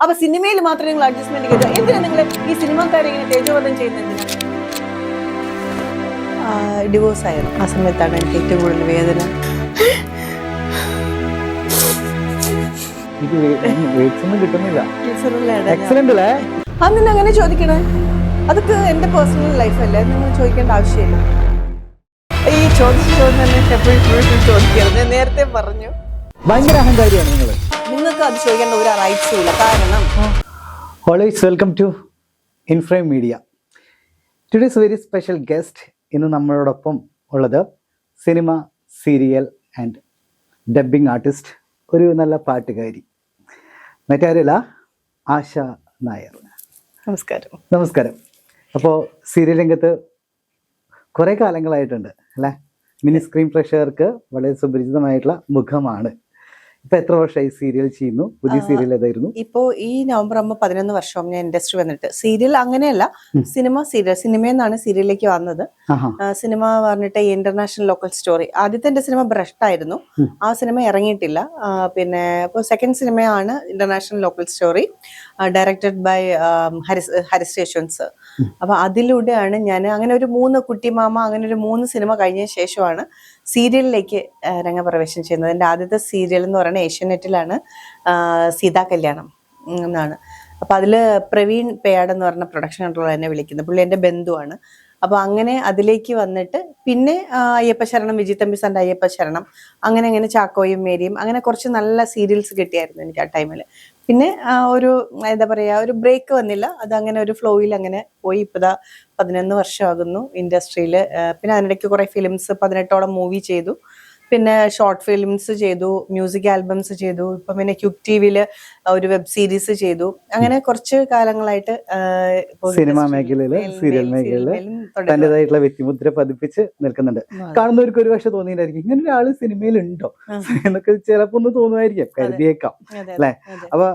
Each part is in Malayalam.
അപ്പൊ സിനിമയിൽ മാത്രമേ നിങ്ങൾ അഡ്ജസ്റ്റ്മെന്റ് ചെയ്ത് എന്തിനാ നിങ്ങൾ ഈ സിനിമാക്കാരെ ഇങ്ങനെ തേജോവധം ചെയ്യുന്നത്? ഡിവോഴ്സ് ആയിരുന്നു. ആ സമയത്താണ് എനിക്ക് ഏറ്റവും കൂടുതൽ വേദന. അന്ന് അങ്ങനെ ചോദിക്കണേ, അതൊക്കെ എന്റെ പേഴ്സണൽ ലൈഫല്ലേ, നിങ്ങൾ ചോദിക്കേണ്ട ആവശ്യമില്ല. ഈ ചോദിക്കരുത്, നേരത്തെ പറഞ്ഞു. ഭയങ്കര അഹങ്കാരിയാണ് നിങ്ങൾ. നിങ്ങൾക്ക് അത് ചോദിക്കേണ്ട ഒരു റൈറ്റ്സും ഇല്ല. കാരണം always welcome to Inframe Media. Today's very special guest. ഇന്ന് നമ്മളോടൊപ്പം ഉള്ളത് cinema, serial and dubbing artist, ഒരു നല്ല പാട്ടുകാരി, മറ്റാരല്ല ആശ നായർ. നമസ്കാരം. നമസ്കാരം. അപ്പോൾ സീരിയൽ രംഗത്ത് കുറേ കാലങ്ങളായിട്ടുണ്ട് അല്ലേ? മിനി സ്ക്രീൻ പ്രേക്ഷകർക്ക് വളരെ സുപരിചിതമായിട്ടുള്ള മുഖമാണ്. ഇപ്പൊ എത്ര വർഷമായി സീരിയൽ ചെയ്യുന്നു? പുതിയ സീരിയൽ ഏതായിരുന്നു? ഇപ്പോ ഈ നവംബർ ആകുമ്പോൾ 11 വർഷം ഞാൻ ഇൻഡസ്ട്രി വന്നിട്ട്. സീരിയൽ അങ്ങനെയല്ല, സിനിമ. സിനിമയെന്നാണ് സീരിയലിലേക്ക് വന്നത്. സിനിമ പറഞ്ഞിട്ട് ഇന്റർനാഷണൽ ലോക്കൽ സ്റ്റോറി. ആദ്യത്തെ എന്റെ സിനിമ ബ്രഷ്ടായിരുന്നു. ആ സിനിമ ഇറങ്ങിയിട്ടില്ല. പിന്നെ ഇപ്പോൾ സെക്കൻഡ് സിനിമയാണ് international local story, directed by Haris Yashwant. അപ്പൊ അതിലൂടെയാണ് ഞാൻ അങ്ങനെ ഒരു 3 കുട്ടിമാമ, അങ്ങനെ ഒരു 3 സിനിമ കഴിഞ്ഞ ശേഷമാണ് സീരിയലിലേക്ക് രംഗപ്രവേശം ചെയ്യുന്നത്. എൻ്റെ ആദ്യത്തെ സീരിയൽ എന്ന് പറയുന്നത് ഏഷ്യാനെറ്റിലാണ്, സീതാ കല്യാണം എന്നാണ്. അപ്പൊ അതില് പ്രവീൺ പേയാട് എന്ന് പറഞ്ഞ പ്രൊഡക്ഷൻ കൺട്രോളർ എന്നെ വിളിക്കുന്നത്. പുള്ളി എൻ്റെ ബന്ധുവാണ്. അപ്പൊ അങ്ങനെ അതിലേക്ക് വന്നിട്ട് പിന്നെ അയ്യപ്പ ശരണം, വിജി തമ്പി സാറിന്റെ അയ്യപ്പ ശരണം, അങ്ങനെ ചാക്കോയും മേരിയും, അങ്ങനെ കുറച്ച് നല്ല സീരിയൽസ് കിട്ടിയായിരുന്നു എനിക്ക് ആ ടൈമിൽ. പിന്നെ ഒരു എന്താ പറയാ, ഒരു ബ്രേക്ക് വന്നില്ല. അത് അങ്ങനെ ഒരു ഫ്ലോയിൽ അങ്ങനെ പോയി. ഇപ്പതാ 11 വർഷമാകുന്നു ഇൻഡസ്ട്രിയിൽ. പിന്നെ അതിനിടയ്ക്ക് കുറെ ഫിലിംസ്, 18ഓളം മൂവി ചെയ്തു. പിന്നെ ഷോർട്ട് ഫിലിംസ് ചെയ്തു, മ്യൂസിക് ആൽബംസ് ചെയ്തു. ഇപ്പൊ പിന്നെ ക്യൂബ് ടിവിയില് ഒരു വെബ് സീരീസ് ചെയ്തു. അങ്ങനെ കുറച്ച് കാലങ്ങളായിട്ട് സിനിമാ മേഖലയില്, സീരിയൽ മേഖലയില് തന്റേതായിട്ടുള്ള വ്യക്തിമുദ്ര പതിപ്പിച്ച് നിൽക്കുന്നുണ്ട്. കാണുന്നവർക്ക് ഒരു പക്ഷെ തോന്നിയിട്ടായിരിക്കും ഇങ്ങനെ ഒരാള് സിനിമയിൽ ഉണ്ടോ എന്നൊക്കെ ചിലപ്പോ ഒന്ന് തോന്നുമായിരിക്കും, കരുതിയേക്കാം അല്ലെ? അപ്പൊ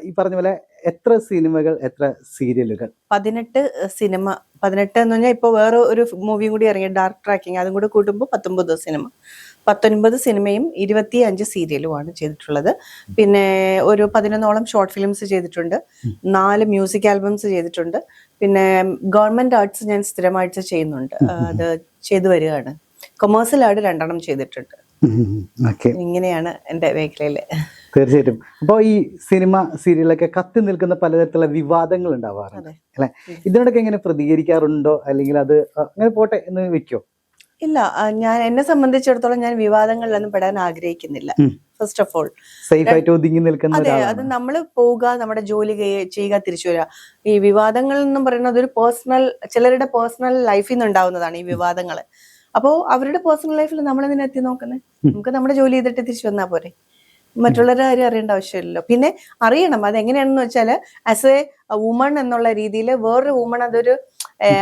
ഈ പറഞ്ഞ പോലെ എത്ര സിനിമകൾ, എത്ര സീരിയലുകൾ? 18 സിനിമ. 18 എന്ന് പറഞ്ഞാൽ ഇപ്പൊ വേറെ ഒരു മൂവിയും കൂടി ഇറങ്ങി, ഡാർക്ക് ട്രാക്കിംഗ്. അതും കൂടെ കൂട്ടുമ്പോൾ 19 സിനിമ. 19 സിനിമയും 25 സീരിയലുമാണ് ചെയ്തിട്ടുള്ളത്. പിന്നെ ഒരു 11ഓളം ഷോർട്ട് ഫിലിംസ് ചെയ്തിട്ടുണ്ട്. 4 മ്യൂസിക് ആൽബംസ് ചെയ്തിട്ടുണ്ട്. പിന്നെ ഗവൺമെന്റ് ആർട്സ് ഞാൻ സ്ഥിരമായിട്ട് ചെയ്യുന്നുണ്ട്, അത് ചെയ്തു വരികയാണ്. കൊമേഴ്സ്യൽ ആർട്ട് 2 ചെയ്തിട്ടുണ്ട്. ഇങ്ങനെയാണ് എന്റെ മേഖലയില്. തീർച്ചയായിട്ടും. അപ്പോൾ ഈ സിനിമ, സീരിയലൊക്കെ കത്തി നിൽക്കുന്ന പലതരത്തിലുള്ള വിവാദങ്ങൾ ഉണ്ടാവാറുണ്ട് അല്ലെ? ഇതിനോടൊക്കെ എങ്ങനെ പ്രതികരിക്കാറുണ്ടോ, അല്ലെങ്കിൽ അത് അങ്ങനെ പോട്ടെ എന്ന് വെക്കോ? ഇല്ല, എന്നെ സംബന്ധിച്ചിടത്തോളം ഞാൻ വിവാദങ്ങളിലൊന്നും പെടാൻ ആഗ്രഹിക്കുന്നില്ല. ഫസ്റ്റ് ഓഫ് ഓൾ സേഫ് ആയിട്ട് ഒതുങ്ങി നിൽക്കുന്ന, അതെ, അത് നമ്മൾ പോവുക, നമ്മുടെ ജോലി ചെയ്യുക, തിരിച്ചു വരിക. ഈ വിവാദങ്ങൾ എന്നും പറയുന്നത് ഒരു ചിലരുടെ പേഴ്സണൽ ലൈഫിൽ നിന്ന് ഉണ്ടാവുന്നതാണ് ഈ വിവാദങ്ങൾ. അപ്പോ അവരുടെ പേഴ്സണൽ ലൈഫിൽ നമ്മളെന്തിനാ എത്തി നോക്കുന്നത്? നമുക്ക് നമ്മുടെ ജോലി ചെയ്തിട്ട് തിരിച്ചു വന്നാൽ പോരെ. മറ്റുള്ളവരുടെ കാര്യം അറിയേണ്ട ആവശ്യമില്ലല്ലോ. പിന്നെ അറിയണം അതെങ്ങനെയാണെന്ന് വെച്ചാൽ, ആസ് എ വുമൺ എന്നുള്ള രീതിയിൽ വേറൊരു വുമൺ അതൊരു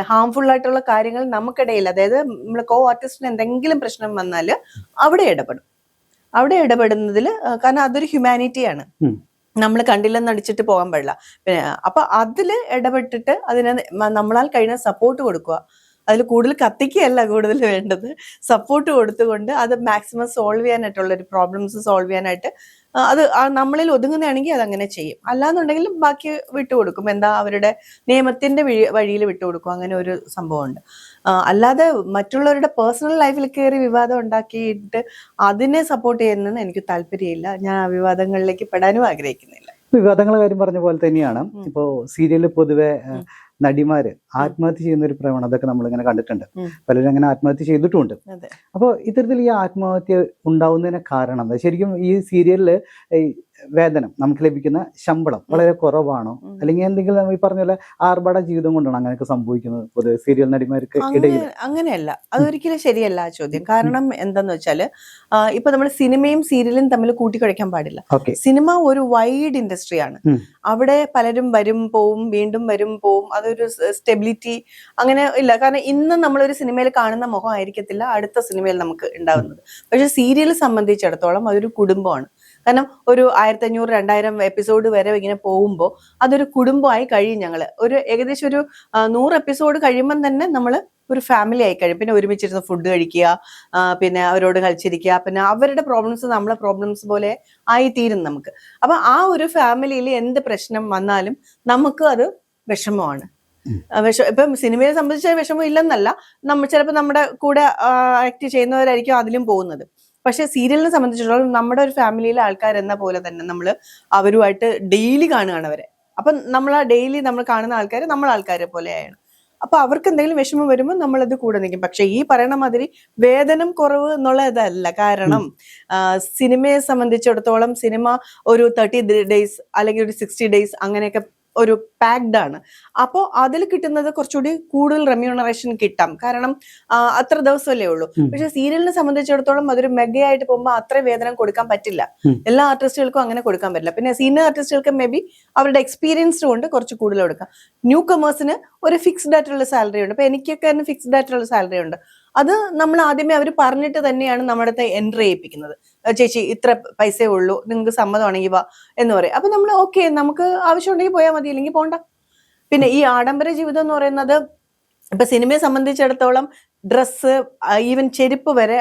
ഹാംഫുൾ ആയിട്ടുള്ള കാര്യങ്ങൾ നമുക്കിടയിൽ, അതായത് നമ്മൾ കോ ആർട്ടിസ്റ്റിന് എന്തെങ്കിലും പ്രശ്നം വന്നാൽ അവിടെ ഇടപെടും. അവിടെ ഇടപെടുന്നതിൽ, കാരണം അതൊരു ഹ്യൂമാനിറ്റിയാണ്, നമ്മൾ കണ്ടില്ലെന്ന് അടിച്ചിട്ട് പോകാൻ പാടില്ല. പിന്നെ അപ്പൊ അതില് ഇടപെട്ടിട്ട് അതിനെ നമ്മളാൽ കഴിയുന്ന സപ്പോർട്ട് കൊടുക്കുക. അതിൽ കൂടുതൽ കത്തിക്കുകയല്ല കൂടുതൽ വേണ്ടത്, സപ്പോർട്ട് കൊടുത്തുകൊണ്ട് അത് മാക്സിമം സോൾവ് ചെയ്യാനായിട്ടുള്ള ഒരു പ്രോബ്ലംസ് സോൾവ് ചെയ്യാനായിട്ട് അത് നമ്മളിൽ ഒതുങ്ങുന്നതാണെങ്കിൽ അതങ്ങനെ ചെയ്യും. അല്ലാന്നുണ്ടെങ്കിൽ ബാക്കി വിട്ടുകൊടുക്കും. എന്താ, അവരുടെ നിയമത്തിന്റെ വഴിയിൽ വിട്ടുകൊടുക്കും. അങ്ങനെ ഒരു സംഭവമുണ്ട്. അല്ലാതെ മറ്റുള്ളവരുടെ പേഴ്സണൽ ലൈഫിൽ കയറി വിവാദം ഉണ്ടാക്കിയിട്ട് അതിനെ സപ്പോർട്ട് ചെയ്യുന്നതെന്ന് എനിക്ക് താല്പര്യമില്ല. ഞാൻ ആ വിവാദങ്ങളിലേക്ക് പെടാനും ആഗ്രഹിക്കുന്നില്ല. വിവാദങ്ങളെ കാര്യം പറഞ്ഞ പോലെ തന്നെയാണ് ഇപ്പോ സീരിയലിൽ പൊതുവെ നടിമാര് ആത്മഹത്യ ചെയ്യുന്ന ഒരു പ്രവണതയൊക്കെ നമ്മളിങ്ങനെ കണ്ടിട്ടുണ്ട്. പലരും അങ്ങനെ ആത്മഹത്യ ചെയ്തിട്ടുമുണ്ട്. അപ്പോൾ ഇത്തരത്തിൽ ഈ ആത്മഹത്യ ഉണ്ടാവുന്നതിന് കാരണം എന്താ? ശരിക്കും ഈ സീരിയലില് വേതനം, നമുക്ക് ലഭിക്കുന്ന ശമ്പളം വളരെ കുറവാണോ, അല്ലെങ്കിൽ എന്തെങ്കിലും ഈ പറഞ്ഞ പോലെ ആർഭാട ജീവിതം കൊണ്ടാണ് അങ്ങനെയൊക്കെ സംഭവിക്കുന്നത് പൊതുവെ സീരിയൽ നടിമാർക്ക് ഇടയിൽ? അങ്ങനെയല്ല, അതൊരിക്കലും ശരിയല്ല ആ ചോദ്യം. കാരണം എന്താന്ന് വെച്ചാല്, ഇപ്പൊ നമ്മൾ സിനിമയും സീരിയലും തമ്മിൽ കൂട്ടിക്കുഴയ്ക്കാൻ പാടില്ല. സിനിമ ഒരു വൈഡ് ഇൻഡസ്ട്രിയാണ്. അവിടെ പലരും വരും പോവും, വീണ്ടും വരും പോവും. അതൊരു സ്റ്റെബിലിറ്റി അങ്ങനെ ഇല്ല. കാരണം ഇന്ന് നമ്മളൊരു സിനിമയിൽ കാണുന്ന മുഖം ആയിരിക്കത്തില്ല അടുത്ത സിനിമയിൽ നമുക്ക് ഉണ്ടാവുന്നത്. പക്ഷെ സീരിയൽ സംബന്ധിച്ചിടത്തോളം അതൊരു കുടുംബമാണ്. കാരണം ഒരു 1500-2000 എപ്പിസോഡ് വരെ ഇങ്ങനെ പോകുമ്പോൾ അതൊരു കുടുംബമായി കഴിയും. ഞങ്ങള് ഒരു ഏകദേശം ഒരു 100 എപ്പിസോഡ് കഴിയുമ്പം തന്നെ നമ്മള് ഒരു ഫാമിലി ആയി കഴിയും. പിന്നെ ഒരുമിച്ചിരുന്ന് ഫുഡ് കഴിക്കുക, പിന്നെ അവരോട് കളിച്ചിരിക്കുക, പിന്നെ അവരുടെ പ്രോബ്ലംസ് നമ്മളെ പ്രോബ്ലംസ് പോലെ ആയിത്തീരും നമുക്ക്. അപ്പൊ ആ ഒരു ഫാമിലിയിൽ എന്ത് പ്രശ്നം വന്നാലും നമുക്ക് അത് വിഷമമാണ്. ഇപ്പം സിനിമയെ സംബന്ധിച്ച വിഷമം ഇല്ലെന്നല്ല, ചിലപ്പോൾ നമ്മുടെ കൂടെ ആക്ട് ചെയ്യുന്നവരായിരിക്കും അതിലും പോകുന്നത്. പക്ഷെ സീരിയലിനെ സംബന്ധിച്ചിടത്തോളം നമ്മുടെ ഒരു ഫാമിലിയിലെ ആൾക്കാർ എന്ന പോലെ തന്നെ നമ്മൾ അവരുമായിട്ട് ഡെയിലി കാണുകയാണ് അവരെ. അപ്പൊ നമ്മൾ ആ ഡെയിലി നമ്മൾ കാണുന്ന ആൾക്കാർ നമ്മൾ ആൾക്കാരെ പോലെയാണ്. അപ്പൊ അവർക്ക് എന്തെങ്കിലും വിഷമം വരുമ്പോൾ നമ്മളത് കൂടെ നിൽക്കും. പക്ഷെ ഈ പറയണ മാതിരി വേതനം കുറവ് എന്നുള്ളതല്ല. കാരണം സിനിമയെ സംബന്ധിച്ചിടത്തോളം സിനിമ ഒരു 30 days അല്ലെങ്കിൽ ഒരു 60 days അങ്ങനെയൊക്കെ ഒരു പാക്ഡ് ആണ്. അപ്പോൾ അതിൽ കിട്ടുന്നത് കുറച്ചുകൂടി കൂടുതൽ റെമ്യൂണറേഷൻ കിട്ടാം, കാരണം അത്ര ദിവസമല്ലേ ഉള്ളൂ. പക്ഷെ സീരിയലിനെ സംബന്ധിച്ചിടത്തോളം അതൊരു മെഗയായിട്ട് പോകുമ്പോൾ അത്ര വേതനം കൊടുക്കാൻ പറ്റില്ല. എല്ലാ ആർട്ടിസ്റ്റുകൾക്കും അങ്ങനെ കൊടുക്കാൻ പറ്റില്ല. പിന്നെ സീനിയർ ആർട്ടിസ്റ്റുകൾക്ക് മേ ബി അവരുടെ എക്സ്പീരിയൻസ് കൊണ്ട് കുറച്ച് കൂടുതൽ കൊടുക്കാം. ന്യൂ കമേഴ്സിന് ഒരു ഫിക്സ്ഡ് ആയിട്ടുള്ള സാലറി ഉണ്ട്. ഇപ്പൊ എനിക്കൊക്കെ തന്നെ ഫിക്സ്ഡ് ആയിട്ടുള്ള സാലറി ഉണ്ട്. അത് നമ്മൾ ആദ്യമേ അവർ പറഞ്ഞിട്ട് തന്നെയാണ് നമ്മുടെ അടുത്ത് എൻട്രി ചെയ്യിപ്പിക്കുന്നത്. ചേച്ചി ഇത്ര പൈസയേ ഉള്ളൂ, നിങ്ങൾക്ക് സമ്മതമാണെങ്കിൽ വാ എന്ന് പറയും. അപ്പൊ നമ്മൾ ഓക്കെ, നമുക്ക് ആവശ്യമുണ്ടെങ്കിൽ പോയാൽ മതി, അല്ലെങ്കിൽ പോണ്ട. പിന്നെ ഈ ആഡംബര ജീവിതം എന്ന് പറയുന്നത് ഇപ്പൊ സിനിമയെ സംബന്ധിച്ചിടത്തോളം ഡ്രസ്സ്, ഈവൻ ചെരുപ്പ് വരെ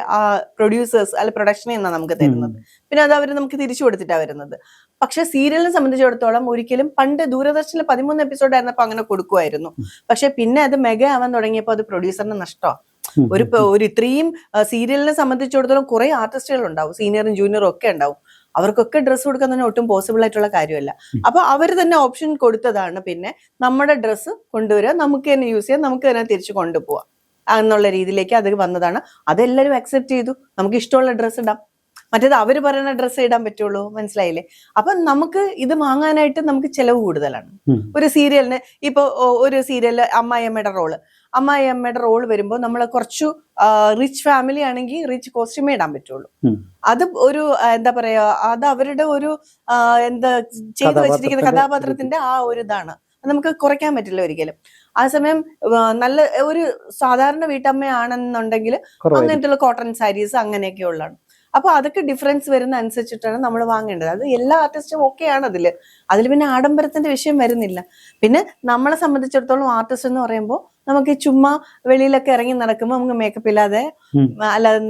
പ്രൊഡ്യൂസേഴ്സ് അല്ലെ പ്രൊഡക്ഷനിൽ നിന്നാണ് നമുക്ക് തരുന്നത്. പിന്നെ അത് അവർ നമുക്ക് തിരിച്ചു കൊടുത്തിട്ടാണ് വരുന്നത്. പക്ഷെ സീരിയലിനെ സംബന്ധിച്ചിടത്തോളം ഒരിക്കലും പണ്ട് ദൂരദർശനിൽ 13 എപ്പിസോഡ് ആയിരുന്നപ്പോൾ അങ്ങനെ കൊടുക്കുമായിരുന്നു. പക്ഷെ പിന്നെ അത് മെഗ ആവാൻ തുടങ്ങിയപ്പോൾ അത് പ്രൊഡ്യൂസറിന് നഷ്ടമാണ്. ഒരു ഇത്രയും സീരിയലിനെ സംബന്ധിച്ചിടത്തോളം കുറെ ആർട്ടിസ്റ്റുകൾ ഉണ്ടാവും, സീനിയറും ജൂനിയറും ഒക്കെ ഉണ്ടാവും. അവർക്കൊക്കെ ഡ്രസ്സ് കൊടുക്കാൻ തന്നെ ഒട്ടും പോസിബിൾ ആയിട്ടുള്ള കാര്യമല്ല. അപ്പൊ അവർ തന്നെ ഓപ്ഷൻ കൊടുത്തതാണ്, പിന്നെ നമ്മുടെ ഡ്രസ്സ് കൊണ്ടുവരിക, നമുക്ക് തന്നെ യൂസ് ചെയ്യാം, നമുക്ക് തന്നെ തിരിച്ചു കൊണ്ടുപോവാം എന്നുള്ള രീതിയിലേക്ക് അത് വന്നതാണ്. അതെല്ലാവരും അക്സെപ്റ്റ് ചെയ്തു. നമുക്ക് ഇഷ്ടമുള്ള ഡ്രസ്സ് ഇടാം, മറ്റേത് അവര് പറയുന്ന ഡ്രസ്സ് ഇടാൻ പറ്റുള്ളൂ. മനസ്സിലായില്ലേ? അപ്പൊ നമുക്ക് ഇത് വാങ്ങാനായിട്ട് നമുക്ക് ചെലവ് കൂടുതലാണ്. ഒരു സീരിയലിന് ഇപ്പൊ ഒരു സീരിയലില് അമ്മായിയമ്മയുടെ റോൾ വരുമ്പോൾ നമ്മൾ കുറച്ചു റിച്ച് ഫാമിലി ആണെങ്കിൽ റിച്ച് കോസ്റ്റ്യൂമേ ഇടാൻ പറ്റുള്ളൂ. അത് ഒരു എന്താ പറയാ, അത് അവരുടെ ഒരു എന്താ ചെയ്തു വെച്ചിരിക്കുന്ന കഥാപാത്രത്തിന്റെ ആ ഒരു ഇതാണ്. നമുക്ക് കുറയ്ക്കാൻ പറ്റില്ല ഒരിക്കലും. ആ സമയം നല്ല ഒരു സാധാരണ വീട്ടമ്മയാണെന്നുണ്ടെങ്കിൽ അങ്ങനത്തെ കോട്ടൺ സാരീസ് അങ്ങനെയൊക്കെ ഉള്ളതാണ്. അപ്പൊ അതൊക്കെ ഡിഫറൻസ് വരുന്ന അനുസരിച്ചിട്ടാണ് നമ്മൾ വാങ്ങേണ്ടത്. അത് എല്ലാ ആർട്ടിസ്റ്റും ഓക്കെയാണ് അതിൽ പിന്നെ ആഡംബരത്തിന്റെ വിഷയം വരുന്നില്ല. പിന്നെ നമ്മളെ സംബന്ധിച്ചിടത്തോളം ആർട്ടിസ്റ്റ് എന്ന് പറയുമ്പോൾ നമുക്ക് ചുമ്മാ വെളിയിലൊക്കെ ഇറങ്ങി നടക്കുമ്പോൾ നമുക്ക് മേക്കപ്പ് ഇല്ലാതെ അല്ലാതെ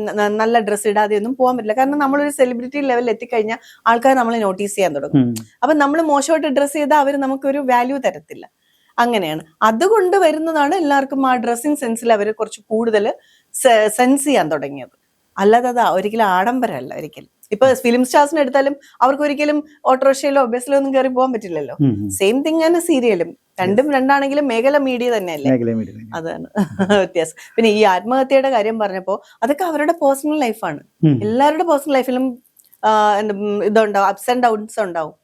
നല്ല ഡ്രസ്സ് ഇടാതെ ഒന്നും പോകാൻ പറ്റില്ല. കാരണം നമ്മളൊരു സെലിബ്രിറ്റി ലെവലിൽ എത്തിക്കഴിഞ്ഞാൽ ആൾക്കാർ നമ്മളെ നോട്ടീസ് ചെയ്യാൻ തുടങ്ങും. അപ്പൊ നമ്മൾ മോശമായിട്ട് ഡ്രസ്സ് ചെയ്താൽ അവർ നമുക്കൊരു വാല്യൂ തരത്തില്ല. അങ്ങനെയാണ്. അതുകൊണ്ട് വരുന്നതാണ് എല്ലാവർക്കും ആ ഡ്രസ്സിങ് സെൻസിൽ അവർ കുറച്ച് കൂടുതൽ സെൻസ് ചെയ്യാൻ തുടങ്ങിയത്. അല്ലാതെ അതാ ഒരിക്കലും ആഡംബരമല്ല. ഒരിക്കലും ഇപ്പൊ ഫിലിം സ്റ്റാർസിനെ എടുത്താലും അവർക്ക് ഒരിക്കലും ഓട്ടോറിക്ഷയിലോ ബസ്സിലോ ഒന്നും കയറി പോകാൻ പറ്റില്ലല്ലോ. സെയിം തിങ് ആണ് സീരിയലും. രണ്ടാണെങ്കിലും മേഖല മീഡിയ തന്നെയല്ലേ, അതാണ് വ്യത്യാസം. പിന്നെ ഈ ആത്മഹത്യയുടെ കാര്യം പറഞ്ഞപ്പോ അതൊക്കെ അവരുടെ പേഴ്സണൽ ലൈഫാണ്. എല്ലാവരുടെ പേഴ്സണൽ ലൈഫിലും ഇതുണ്ടാവും, അപ്സ് ആൻഡ് ഡൗൺസ് ഉണ്ടാവും.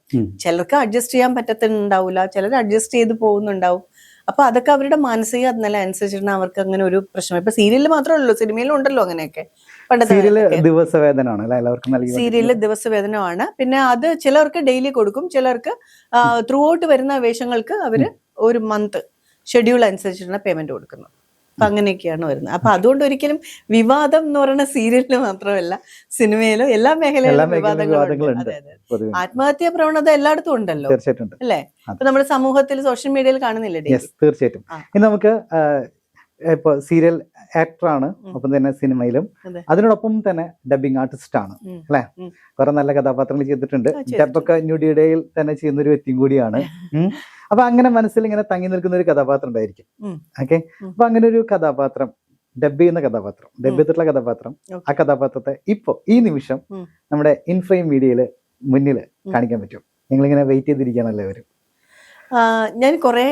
ചിലർക്ക് അഡ്ജസ്റ്റ് ചെയ്യാൻ പറ്റത്തുണ്ടാവില്ല, ചിലർ അഡ്ജസ്റ്റ് ചെയ്ത് പോകുന്നുണ്ടാവും. അപ്പൊ അതൊക്കെ അവരുടെ മാനസിക നില അനുസരിച്ചിട്ടാണ് അവർക്ക് അങ്ങനെ ഒരു പ്രശ്നം. ഇപ്പൊ സീരിയലിൽ മാത്രമല്ലല്ലോ, സിനിമയിലും ഉണ്ടല്ലോ അങ്ങനെയൊക്കെ. സീരിയല് ദിവസവേതനമാണ്. പിന്നെ അത് ചിലർക്ക് ഡെയിലി കൊടുക്കും, ചിലർക്ക് ത്രൂ ഔട്ട് വരുന്ന വേഷങ്ങൾക്ക് അവര് ഒരു മന്ത് ഷെഡ്യൂൾ അനുസരിച്ചിട്ടാണ് പേയ്മെന്റ് കൊടുക്കുന്നത്. അപ്പൊ അങ്ങനെയൊക്കെയാണ് വരുന്നത്. അപ്പൊ അതുകൊണ്ട് ഒരിക്കലും വിവാദം എന്ന് പറയുന്ന സീരിയലില് മാത്രമല്ല, സിനിമയിലും എല്ലാ മേഖലയിലും വിവാദങ്ങളുണ്ട്. ആത്മഹത്യാ പ്രവണത എല്ലായിടത്തും ഉണ്ടല്ലോ, അല്ലേ? ഇപ്പൊ നമ്മുടെ സമൂഹത്തിൽ സോഷ്യൽ മീഡിയയിൽ കാണുന്നില്ലേ? തീർച്ചയായിട്ടും. ഇനി നമുക്ക് ഇപ്പൊ സീരിയൽ ആക്ടറാണ്, ഒപ്പം തന്നെ സിനിമയിലും, അതിനോടൊപ്പം തന്നെ ഡബിങ് ആർട്ടിസ്റ്റ് ആണ്, അല്ലെ? കുറെ നല്ല കഥാപാത്രങ്ങൾ ചെയ്തിട്ടുണ്ട്. ഡബൊക്കെ ന്യൂഡിയയിൽ തന്നെ ചെയ്യുന്ന ഒരു വ്യക്തിയും കൂടിയാണ്. അപ്പൊ അങ്ങനെ മനസ്സിൽ ഇങ്ങനെ തങ്ങി നിൽക്കുന്ന ഒരു കഥാപാത്രം ഉണ്ടായിരിക്കും. ഓക്കെ, അപ്പൊ അങ്ങനെ ഒരു കഥാപാത്രം, ഡബ് ചെയ്യുന്ന കഥാപാത്രം, ഡബ് ചെയ്തിട്ടുള്ള കഥാപാത്രം, ആ കഥാപാത്രത്തെ ഇപ്പൊ ഈ നിമിഷം നമ്മുടെ ഇൻഫ്രെയിം മീഡിയയില് മുന്നിൽ കാണിക്കാൻ പറ്റും? ഞങ്ങളിങ്ങനെ വെയിറ്റ് ചെയ്തിരിക്കുകയാണല്ലോ അവര്. ഞാൻ കുറെ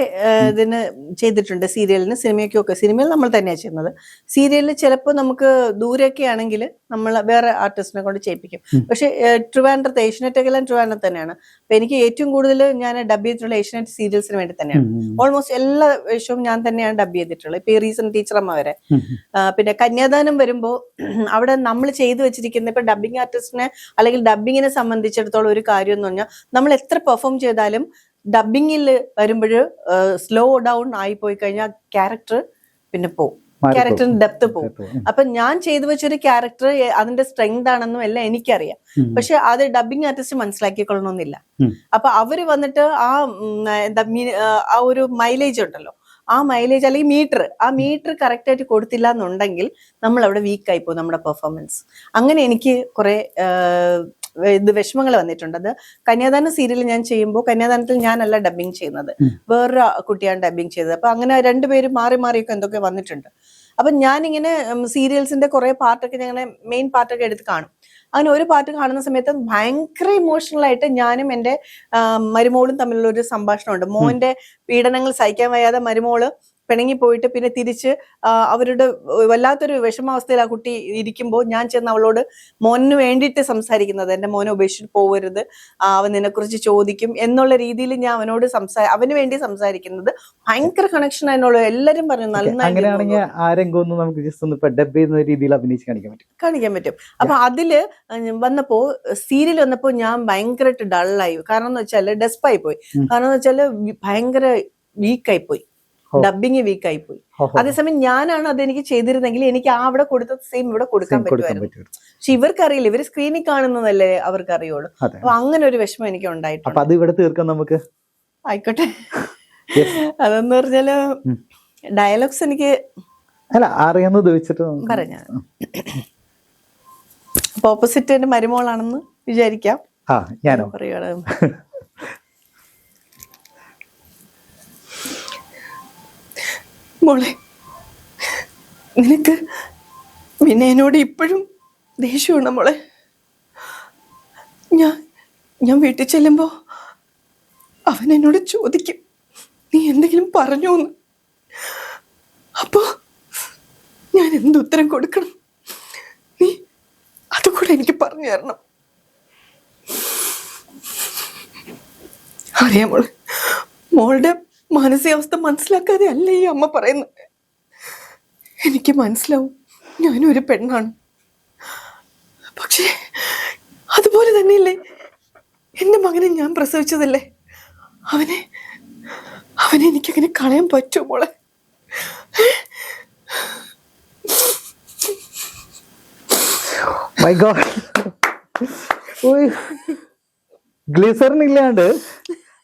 ഇതിന് ചെയ്തിട്ടുണ്ട്, സീരിയലിന്, സിനിമയ്ക്കും ഒക്കെ. സിനിമയിൽ നമ്മൾ തന്നെയാണ് ചെയ്യുന്നത്. സീരിയലിൽ ചിലപ്പോൾ നമുക്ക് ദൂരെയൊക്കെ ആണെങ്കിൽ നമ്മൾ വേറെ ആർട്ടിസ്റ്റിനെ കൊണ്ട് ചെയ്യിപ്പിക്കും. പക്ഷെ ട്രിവാൻഡ്രത്ത്, ഏഷ്യനെറ്റെല്ലാം ട്രിവാൻഡ്രത്ത് തന്നെയാണ്. അപ്പൊ എനിക്ക് ഏറ്റവും കൂടുതൽ ഞാൻ ഡബ് ചെയ്തിട്ടുള്ള ഏഷ്യനെറ്റ് സീരിയൽസിന് വേണ്ടി തന്നെയാണ്. ഓൾമോസ്റ്റ് എല്ലാ വേഷവും ഞാൻ തന്നെയാണ് ഡബ് ചെയ്തിട്ടുള്ളത്. ഇപ്പൊ ഈ റീസെന്റ് ടീച്ചറമ്മ വരെ. പിന്നെ കന്യാദാനം വരുമ്പോൾ അവിടെ നമ്മൾ ചെയ്തു വെച്ചിരിക്കുന്ന, ഇപ്പൊ ഡബിങ് ആർട്ടിസ്റ്റിനെ അല്ലെങ്കിൽ ഡബിങ്ങിനെ സംബന്ധിച്ചിടത്തോളം ഒരു കാര്യം എന്ന് പറഞ്ഞാൽ, നമ്മൾ എത്ര പെർഫോം ചെയ്താലും ഡബിങ്ങിൽ വരുമ്പോൾ സ്ലോ ഡൗൺ ആയി പോയി കഴിഞ്ഞാൽ ക്യാരക്ടർ പിന്നെ പോവും, ക്യാരക്ടറിന്റെ ഡെപ്ത് പോവും. അപ്പൊ ഞാൻ ചെയ്തു വെച്ചൊരു ക്യാരക്ടർ അതിന്റെ സ്ട്രെങ്ത് ആണെന്നും എല്ലാം എനിക്കറിയാം. പക്ഷെ അത് ഡബിങ് ആർട്ടിസ്റ്റ് മനസ്സിലാക്കിക്കൊള്ളണമെന്നില്ല. അപ്പൊ അവര് വന്നിട്ട് ആ ഒരു മൈലേജ് ഉണ്ടല്ലോ, ആ മൈലേജ് അല്ലെങ്കിൽ ആ മീറ്റർ കറക്റ്റ് ആയിട്ട് കൊടുത്തില്ല എന്നുണ്ടെങ്കിൽ നമ്മൾ അവിടെ വീക്കായി പോകും നമ്മുടെ പെർഫോമൻസ്. അങ്ങനെ എനിക്ക് കുറെ ഇത് വിഷമങ്ങൾ വന്നിട്ടുണ്ട്. അത് കന്യാദാനം സീരിയൽ ഞാൻ ചെയ്യുമ്പോൾ കന്യാദാനത്തിൽ ഞാനല്ല ഡബിങ് ചെയ്യുന്നത്, വേറൊരു കുട്ടിയാണ് ഡബിങ് ചെയ്തത്. അപ്പൊ അങ്ങനെ രണ്ടുപേരും മാറി മാറിയൊക്കെ എന്തൊക്കെ വന്നിട്ടുണ്ട്. അപ്പൊ ഞാനിങ്ങനെ സീരിയൽസിന്റെ കുറെ പാർട്ടൊക്കെ ഞങ്ങളുടെ മെയിൻ പാർട്ടൊക്കെ എടുത്ത് കാണും. അങ്ങനെ ഒരു പാർട്ട് കാണുന്ന സമയത്ത് ഭയങ്കര ഇമോഷണൽ ആയിട്ട് ഞാനും എൻ്റെ മരുമോളും തമ്മിലുള്ള ഒരു സംഭാഷണമുണ്ട്. മോന്റെ പീഡനങ്ങൾ സഹിക്കാൻ വയ്യാതെ മരുമോള് പിണങ്ങി പോയിട്ട് പിന്നെ തിരിച്ച് അവരുടെ വല്ലാത്തൊരു വിഷമാവസ്ഥയിൽ ആ കുട്ടി ഇരിക്കുമ്പോൾ ഞാൻ ചെന്ന് അവളോട് മോന് വേണ്ടിയിട്ട് സംസാരിക്കുന്നത്, എൻ്റെ മോനെ ഉപേക്ഷിച്ച് പോകരുത്, അവൻ നിന്നെക്കുറിച്ച് ചോദിക്കും എന്നുള്ള രീതിയിൽ ഞാൻ അവനോട് അവന് വേണ്ടി സംസാരിക്കുന്നത് ഭയങ്കര കണക്ഷൻ അതിനുള്ള. എല്ലാരും പറഞ്ഞു അങ്ങനെയാണെങ്കിൽ ആരെങ്കിലും നമുക്ക് ജസ്റ്റ് ഒന്ന് ഡബ് ചെയ്യുന്ന രീതിയിൽ അഭിനയിച്ച് കാണിക്കാൻ പറ്റും. അപ്പൊ അതില് വന്നപ്പോ സീരിയൽ വന്നപ്പോ ഞാൻ ഭയങ്കരമായിട്ട് ഡള്ളായി. കാരണം എന്ന് വെച്ചാല് ഡെസ്പായി പോയി. കാരണം എന്ന് വെച്ചാല് ഭയങ്കര വീക്കായി പോയി, ഡബിങ് വീക്കായി പോയി. അതേസമയം ഞാനാണ് അതെനിക്ക് ചെയ്തിരുന്നെങ്കിൽ എനിക്ക് അവിടെ കൊടുത്ത സെയിം ഇവിടെ കൊടുക്കാൻ പറ്റുമായിരുന്നു. പക്ഷെ ഇവർക്കറിയില്ല, ഇവര് സ്ക്രീനിൽ കാണുന്നതല്ലേ അവർക്ക് അറിയുള്ളൂ. അപ്പൊ അങ്ങനെ ഒരു വിഷമം എനിക്ക് ഉണ്ടായിട്ടുണ്ട്. അത് ഇവിടെ തീർക്കാം നമുക്ക്. ആയിക്കോട്ടെ. അതെന്ന് പറഞ്ഞാല് ഡയലോഗ്സ് എനിക്ക് പറഞ്ഞ അപ്പൊ ഓപ്പോസിറ്റ് എന്റെ മരുമോളാണെന്ന് വിചാരിക്കാം. പറയുകയാണ്, മോളെ നിനക്ക് വിനയനോട് ഇപ്പോഴും ദേഷ്യമാണ് മോളെ. ഞാൻ വീട്ടിൽ ചെല്ലുമ്പോ അവൻ എന്നോട് ചോദിക്കും നീ എന്തെങ്കിലും പറഞ്ഞോന്ന്. അപ്പോ ഞാൻ എന്തുത്തരം കൊടുക്കണം? നീ അതുകൂടെ എനിക്ക് പറഞ്ഞു തരണം. അറിയാം മോളെ, മോളുടെ മാനസികാവസ്ഥ മനസ്സിലാക്കാതെ അല്ല ഈ അമ്മ പറയുന്നത്. എനിക്ക് മനസ്സിലാവും, ഞാനൊരു പെണ്ണാണ്. പക്ഷേ അതുപോലെ തന്നെയല്ലേ എൻ്റെ മകനെ ഞാൻ പ്രസവിച്ചതല്ലേ. അവനെ എനിക്കങ്ങനെ കളയാൻ പറ്റുമോ മോളെ? ഗ്ലിസറിൻ ഇല്ലാണ്ട്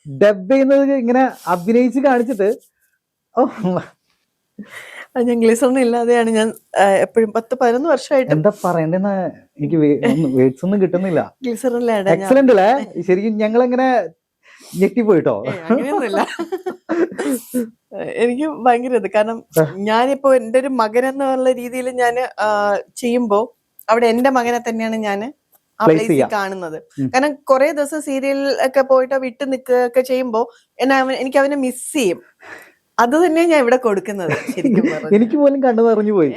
ഡബ് ചെയ്യുന്നത് ഇങ്ങനെ അഭിനയിച്ച് കാണിച്ചിട്ട് ഞാൻ ഗ്ലിസറിൻ ഇല്ലാതെയാണ് ഞാൻ എപ്പോഴും 10-11 വർഷമായിട്ട്. എന്താ പറയണ്ടെന്ന് എനിക്ക് വേർഡ്സ് ഒന്നും കിട്ടുന്നില്ല. ഗ്ലിസറിനിലാണ്. എക്സലന്റ് അല്ലേ? ശരിക്കും ഞങ്ങളെങ്ങനെ ഞെട്ടിപ്പോയിട്ടോ. അങ്ങനെയൊന്നുമില്ല, എനിക്ക് ഭയങ്കര ഇത്. കാരണം ഞാനിപ്പോ എൻ്റെ ഒരു മകൻ എന്നുള്ള രീതിയിൽ ഞാൻ ചെയ്യുമ്പോ അവിടെ എൻ്റെ മകനെ തന്നെയാണ് ഞാൻ ആ പ്ലേസിൽ കാണുന്നത്. കാരണം കുറെ ദിവസം സീരിയൽ ഒക്കെ പോയിട്ട് വിട്ടു നിൽക്കുകയൊക്കെ ചെയ്യുമ്പോ എനിക്ക് അവനെ മിസ് ചെയ്യും. അത് തന്നെ ഞാൻ ഇവിടെ കൊടുക്കുന്നത്. ശരിക്കും എനിക്ക് പോലും കണ്ടു നിറഞ്ഞു പോയി.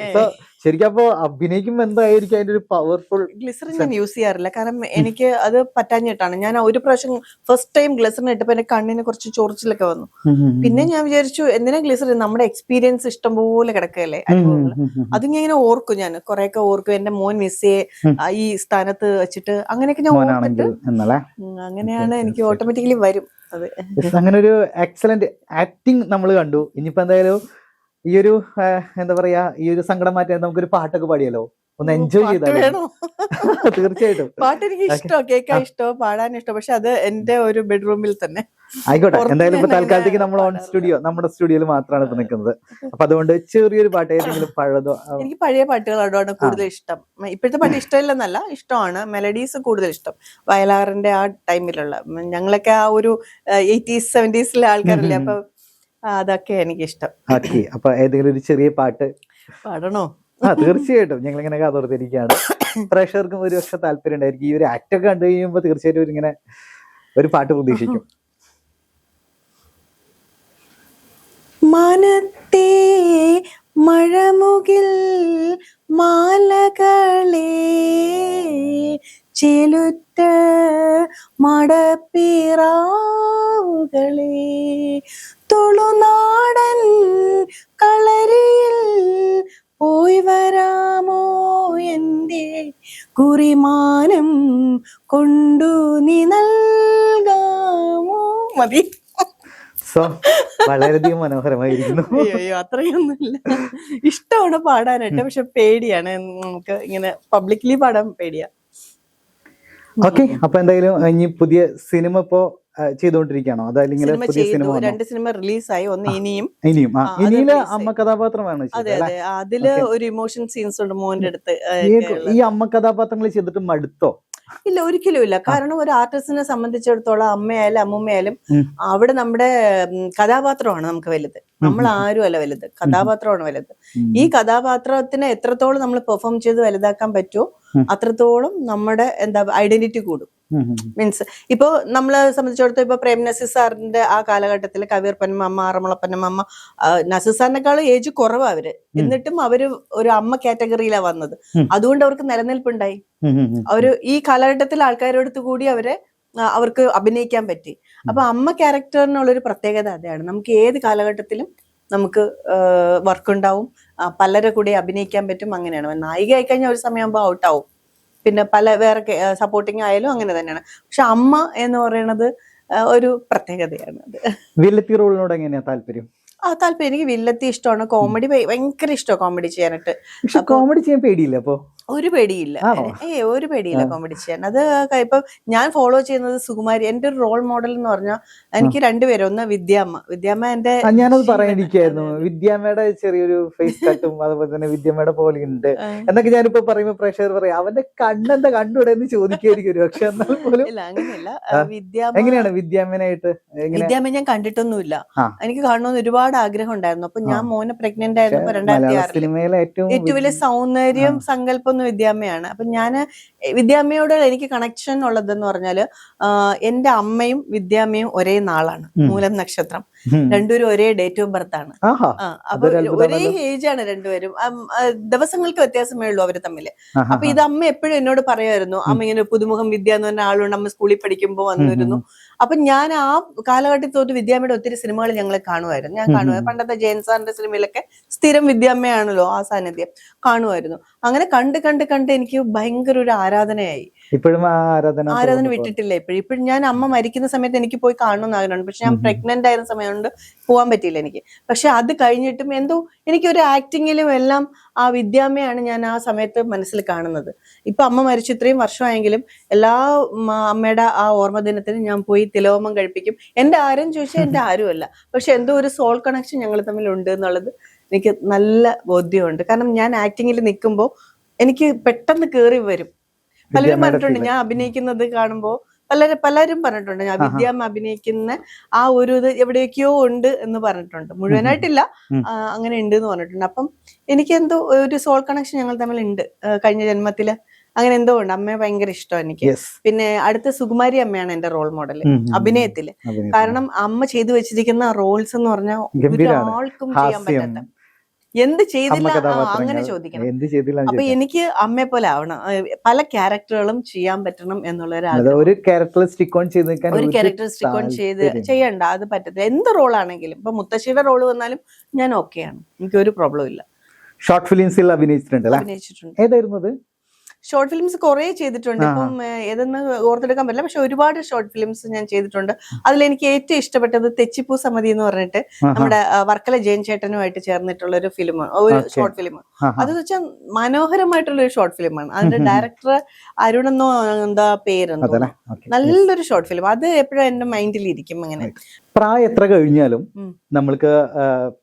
ശരിക്കും അപ്പൊ അഭിനയിക്കുമ്പോ എന്തായിരിക്കും അതിന്റെ ഒരു പവർഫുൾ? ഗ്ലിസറിൻ ഞാൻ യൂസ് ചെയ്യാറില്ല, കാരണം എനിക്ക് അത് പറ്റാഞ്ഞിട്ടാണ്. ഞാൻ ഒരു പ്രാവശ്യം ഫസ്റ്റ് ടൈം ഗ്ലിസറിൻ ഇട്ടപ്പോ എന്റെ കണ്ണിന് കുറച്ച് ചൊറിച്ചിലൊക്കെ വന്നു. പിന്നെ ഞാൻ വിചാരിച്ചു എന്തിനാ ഗ്ലിസറിൻ, നമ്മുടെ എക്സ്പീരിയൻസ് ഇഷ്ടംപോലെ കിടക്കല്ലേ അനുഭവങ്ങൾ. അത് ഞാൻ ഇങ്ങനെ ഓർക്കും, ഞാൻ കുറെയൊക്കെ ഓർക്കും. എന്റെ മോൻ മിസ്സേ ഈ സ്ഥാനത്ത് വെച്ചിട്ട് അങ്ങനെയൊക്കെ ഞാൻ ഓർത്തിട്ട് അങ്ങനെയാണ് എനിക്ക് ഓട്ടോമാറ്റിക്കലി വരും. അങ്ങനെ ഒരു എക്സലന്റ് ആക്ടിങ് നമ്മൾ കണ്ടു. ഇനിയിപ്പോ എന്തായാലും ഈ ഒരു എന്താ പറയാ, ഈ ഒരു സങ്കടം മാറ്റാൻ നമുക്കൊരു പാട്ടൊക്കെ പാടിയല്ലോ, ഒന്ന് എൻജോയ് ചെയ്താലോ? തീർച്ചയായിട്ടും. പാട്ട് എനിക്ക് ഇഷ്ടം, കേൾക്കാൻ ഇഷ്ടം, പാടാൻ ഇഷ്ടം. പക്ഷെ അത് എന്റെ ഒരു ബെഡ്റൂമിൽ തന്നെ. ആയിക്കോട്ടെ, എന്തായാലും ഇപ്പൊ തൽക്കാലത്തേക്ക് നമ്മൾ നമ്മുടെ സ്റ്റുഡിയോയിൽ മാത്രമാണ് ഇപ്പൊ നിൽക്കുന്നത്. അപ്പൊ അതുകൊണ്ട് ചെറിയൊരു പാട്ട് ഏതെങ്കിലും പഴയതോ? എനിക്ക് പഴയ പാട്ടുകളോടാണ് കൂടുതൽ ഇഷ്ടം. ഇപ്പോഴത്തെ പാട്ട് ഇഷ്ടമില്ലെന്നല്ല, ഇഷ്ടമാണ്. മെലഡീസ് കൂടുതൽ ഇഷ്ടം. വയലാറിന്റെ ആ ടൈമിലുള്ള, ഞങ്ങളൊക്കെ ആ ഒരു 80s 70s ആൾക്കാരല്ലേ, അപ്പൊ അതൊക്കെ എനിക്ക് ഇഷ്ടം. അപ്പൊ ഏതെങ്കിലും ഒരു ചെറിയ പാട്ട് പാടണോ? തീർച്ചയായിട്ടും. ഞങ്ങളിങ്ങനെ കാതോർത്തിരിക്കുകയാണ്. പ്രേക്ഷകർക്കും ഒരു പക്ഷെ താല്പര്യം ഉണ്ടായിരിക്കും. ഈ ഒരു ആക്ടൊക്കെ കണ്ടു കഴിയുമ്പോ തീർച്ചയായിട്ടും ഇങ്ങനെ ഒരു പാട്ട് പ്രതീക്ഷിക്കും. മനത്തെ മഴമുകിൽ മാലകളെ ചെലുത്ത മടപ്പിറാവുകളെ തുളുനാടൻ കളരിയിൽ പോയി വരാമോ എൻ്റെ കുറിമാനം കൊണ്ടു നീ നൽകാമോ? മതി. വളരെയധികം മനോഹരമായിരിക്കുന്നു. അയ്യോ അത്രയൊന്നുമില്ല. ഇഷ്ടമാണ് പാടാനായിട്ട്, പക്ഷെ പേടിയാണ്. നമുക്ക് ഇങ്ങനെ പബ്ലിക്കലി പാടാൻ പേടിയാ. ഓക്കെ, അപ്പൊ എന്തായാലും ഇനി പുതിയ സിനിമ ഇപ്പോ ചെയ്തുകൊണ്ടിരിക്കുകയാണോ അതല്ലെങ്കിൽ സിനിമ പുതിയ സിനിമ ചെയ്തു, 2 സിനിമ റിലീസായി, ഒന്ന് ഇനിയും. ഇനിയും അത് ഇനിയില് release അമ്മ ആയി. കഥാപാത്രമാണ് അതെ ചെയ്തത് അതെ, അതില് ഒരു ഇമോഷൻ സീൻസ് ഉണ്ട് മോന്റെ അടുത്ത്. ഈ അമ്മ കഥാപാത്രങ്ങൾ ചെയ്തിട്ട് മടുത്തോ? ഇല്ല, ഒരിക്കലും ഇല്ല. കാരണം ഒരു ആർട്ടിസ്റ്റിനെ സംബന്ധിച്ചിടത്തോളം അമ്മയായാലും അമ്മൂമ്മയായാലും ഉം. അവിടെ നമ്മുടെ കഥാപാത്രമാണ് നമുക്ക് വലുത്. നമ്മൾ ആരും അല്ല വലുത്, കഥാപാത്രമാണ് വലുത്. ഈ കഥാപാത്രത്തിനെ എത്രത്തോളം നമ്മൾ പെർഫോം ചെയ്ത് വലുതാക്കാൻ പറ്റുമോ അത്രത്തോളം നമ്മുടെ എന്താ ഐഡന്റിറ്റി കൂടും. മീൻസ് ഇപ്പൊ നമ്മളെ സംബന്ധിച്ചിടത്തോളം ഇപ്പൊ പ്രേം നസീർ സാറിന്റെ ആ കാലഘട്ടത്തിൽ കവീർ പൊന്നമ്മ, ആറന്മുള പൊന്നമ്മ, നസീർ സാറിനെക്കാളും ഏജ് കുറവാ അവര്, എന്നിട്ടും അവര് ഒരു അമ്മ കാറ്റഗറിയിലാ വന്നത്. അതുകൊണ്ട് അവർക്ക് നിലനിൽപ്പുണ്ടായി. അവര് ഈ കാലഘട്ടത്തിൽ ആൾക്കാരോടത്ത് കൂടി അവർക്ക് അഭിനയിക്കാൻ പറ്റി. അപ്പൊ അമ്മ ക്യാരക്ടറിനുള്ളൊരു പ്രത്യേകത അതാണ്. നമുക്ക് ഏത് കാലഘട്ടത്തിലും നമുക്ക് വർക്ക് ഉണ്ടാവും, പലരെ കൂടി അഭിനയിക്കാൻ പറ്റും. അങ്ങനെയാണ്. നായിക ആയിക്കഴിഞ്ഞാൽ ഒരു സമയമാകുമ്പോൾ ഔട്ടാവും. പിന്നെ വേറെ സപ്പോർട്ടിങ് ആയാലും അങ്ങനെ തന്നെയാണ്. പക്ഷെ അമ്മ എന്ന് പറയുന്നത് ഒരു പ്രത്യേകതയാണ്. അത് വില്ലത്തി റോളിനോട് എങ്ങനെയാ താല്പര്യം? താല്പര്യം, എനിക്ക് വില്ലത്തി ഇഷ്ടമാണ്. കോമഡി ഭയങ്കര ഇഷ്ടമാണ് കോമഡി ചെയ്യാനായിട്ട്. പക്ഷെ കോമഡി ചെയ്യാൻ പേടിയില്ല അപ്പൊ? ഒരു പേടിയില്ല, ഒരു പേടിയില്ല കോമഡി ചെയ്യാൻ. അത് ഇപ്പൊ ഞാൻ ഫോളോ ചെയ്യുന്നത് സുകുമാരി. എന്റെ ഒരു റോൾ മോഡൽ എന്ന് പറഞ്ഞാൽ എനിക്ക് 2 പേര്. ഒന്ന് വിദ്യാമ്മ എന്റെ, ഞാനത് പറയാനിരിക്കായിരുന്നു. വിദ്യാമ്മയുടെ ചെറിയൊരു ഫേസ് കട്ടും അതുപോലെ തന്നെ വിദ്യാമ്മയുടെ പോലെ ഉണ്ട് എന്നൊക്കെ ഞാനിപ്പോ പറയുമ്പോ പ്രേക്ഷകർ പറയാം അവന്റെ കണ്ണെന്താ കണ്ടുകൂടെ എന്ന് ചോദിക്കായിരിക്കും. പക്ഷെ എന്നാൽ പോലും ഇല്ല, അങ്ങനെയല്ല. എങ്ങനെയാണ് വിദ്യാമ്മനായിട്ട്? വിദ്യാമ്മ ഞാൻ കണ്ടിട്ടൊന്നുമില്ല. എനിക്ക് കാണണമെന്ന് ഒരുപാട് ആഗ്രഹം ഉണ്ടായിരുന്നു. അപ്പൊ ഞാൻ മോനെ പ്രഗ്നന്റ് ആയിരുന്നപ്പോ 2006 സിനിമയിലെ ഏറ്റവും വലിയ സൗന്ദര്യം സങ്കല്പം വിദ്യാമ്മയാണ്. അപ്പൊ ഞാന് വിദ്യാമ്മയോട് എനിക്ക് കണക്ഷൻ ഉള്ളതെന്ന് പറഞ്ഞാല് എന്റെ അമ്മയും വിദ്യാമ്മയും ഒരേ നാളാണ്, മൂലം നക്ഷത്രം. രണ്ടുപേരും ഒരേ ഡേറ്റ് ഓഫ് ബർത്ത് ആണ്. അപ്പൊ ഒരേ ഏജ് ആണ് രണ്ടുപേരും. ദിവസങ്ങൾക്ക് വ്യത്യാസമേ ഉള്ളൂ അവര് തമ്മില്. അപ്പൊ ഇത് അമ്മ എപ്പോഴും എന്നോട് പറയുമായിരുന്നു, അമ്മ ഇങ്ങനെ പുതുമുഖം വിദ്യ എന്ന് പറഞ്ഞ ആളുണ്ട്, അമ്മ സ്കൂളിൽ പഠിക്കുമ്പോൾ വന്നിരുന്നു. അപ്പൊ ഞാൻ ആ കാലഘട്ടത്തിൽ തൊട്ട് വിദ്യാമ്മയുടെ ഒത്തിരി സിനിമകൾ ഞങ്ങൾ കാണുമായിരുന്നു. ഞാൻ കാണുമായിരുന്നു. പണ്ടത്തെ ജയൻ സാറിന്റെ സിനിമയിലൊക്കെ സ്ഥിരം വിദ്യാമ്മയാണല്ലോ ആ സാന്നിധ്യം, കാണുമായിരുന്നു. അങ്ങനെ കണ്ട് കണ്ട് കണ്ട് എനിക്ക് ഭയങ്കര ഒരു ആരാധനയായി. ഇപ്പോഴും ആരാധന വിട്ടിട്ടില്ല. ഇപ്പോഴും ഞാൻ അമ്മ മരിക്കുന്ന സമയത്ത് എനിക്ക് പോയി കാണണമെന്ന് ആഗ്രഹമുണ്ട്. പക്ഷെ ഞാൻ പ്രഗ്നന്റ് ആയിരുന്ന സമയം കൊണ്ട് പോകാൻ പറ്റിയില്ല എനിക്ക്. പക്ഷെ അത് കഴിഞ്ഞിട്ടും എന്തോ എനിക്കൊരു ആക്ടിങ്ങിലും എല്ലാം ആ വിദ്യാമ്മയാണ് ഞാൻ ആ സമയത്ത് മനസ്സിൽ കാണുന്നത്. ഇപ്പൊ അമ്മ മരിച്ചു ഇത്രയും വർഷമായെങ്കിലും എല്ലാ അമ്മയുടെ ആ ഓർമ്മ ദിനത്തിന് ഞാൻ പോയി തിലകോമം കഴിപ്പിക്കും. എന്റെ ആരും ചോദിച്ചാൽ എന്റെ ആരുമല്ല, പക്ഷെ എന്തോ ഒരു സോൾ കണക്ഷൻ ഞങ്ങൾ തമ്മിൽ ഉണ്ട് എന്നുള്ളത് എനിക്ക് നല്ല ബോധ്യമുണ്ട്. കാരണം ഞാൻ ആക്ടിങ്ങിൽ നിൽക്കുമ്പോൾ എനിക്ക് പെട്ടെന്ന് കേറി വരും. പലരും പറഞ്ഞിട്ടുണ്ട് ഞാൻ അഭിനയിക്കുന്നത് കാണുമ്പോ, പലരും പറഞ്ഞിട്ടുണ്ട് ഞാൻ വിദ്യാമ്മ അഭിനയിക്കുന്ന ആ ഒരു ഇത് എവിടെയൊക്കെയോ ഉണ്ട് എന്ന് പറഞ്ഞിട്ടുണ്ട്. മുഴുവനായിട്ടില്ല, അങ്ങനെ ഉണ്ട് എന്ന് പറഞ്ഞിട്ടുണ്ട്. അപ്പം എനിക്ക് എന്തോ ഒരു സോൾ കണക്ഷൻ ഞങ്ങൾ തമ്മിൽ ഉണ്ട് കഴിഞ്ഞ ജന്മത്തില്. അങ്ങനെ എന്തോ ഉണ്ട്. അമ്മയെ ഭയങ്കര ഇഷ്ടം എനിക്ക്. പിന്നെ അടുത്ത സുകുമാരി അമ്മയാണ് എന്റെ റോൾ മോഡൽ അഭിനയത്തില്. കാരണം അമ്മ ചെയ്തു വെച്ചിരിക്കുന്ന റോൾസ് എന്ന് പറഞ്ഞാൽ ഒരാൾക്കും ചെയ്യാൻ പറ്റാത്ത, എന്ത് ചെയ്തില്ല അങ്ങനെ ചോദിക്കണം. അപ്പൊ എനിക്ക് അമ്മയെ പോലെ ആവണം, പല ക്യാരക്ടറുകളും ചെയ്യാൻ പറ്റണം എന്നുള്ള ഒരു ക്യാരക്ടർ സ്റ്റിക്ക് ഓൺ ചെയ്ത് ചെയ്യണ്ട, അത് പറ്റത്തില്ല. എന്ത് റോളാണെങ്കിലും ഇപ്പൊ മുത്തശ്ശിയുടെ റോള് വന്നാലും ഞാൻ ഓക്കെയാണ്, എനിക്കൊരു പ്രോബ്ലം ഇല്ല. ഷോർട്ട് ഫിലിംസിൽ അഭിനയിച്ചിട്ടുണ്ട്. ഏതായിരുന്നു? ഷോർട്ട് ഫിലിംസ് കുറെ ചെയ്തിട്ടുണ്ട്. ഇപ്പം ഏതെന്ന് ഓർത്തെടുക്കാൻ പറ്റില്ല, പക്ഷെ ഒരുപാട് ഷോർട്ട് ഫിലിംസ് ഞാൻ ചെയ്തിട്ടുണ്ട്. അതിലെനിക്ക് ഏറ്റവും ഇഷ്ടപ്പെട്ടത് തെച്ചിപ്പൂ സമിതി എന്ന് പറഞ്ഞിട്ട് നമ്മുടെ വർക്കല ജയൻ ചേട്ടനുമായിട്ട് ചേർന്നിട്ടുള്ള ഒരു ഫിലിം, ഒരു ഷോർട്ട് ഫിലിം. അത് വെച്ചാൽ മനോഹരമായിട്ടുള്ള ഒരു ഷോർട്ട് ഫിലിമാണ്. അതിന്റെ ഡയറക്ടർ അരുണെന്നോ എന്താ പേരെന്നോ, നല്ലൊരു ഷോർട്ട് ഫിലിം. അത് എപ്പോഴും എന്റെ മൈൻഡിൽ ഇരിക്കും. അങ്ങനെ പ്രായം എത്ര കഴിഞ്ഞാലും നമ്മൾക്ക്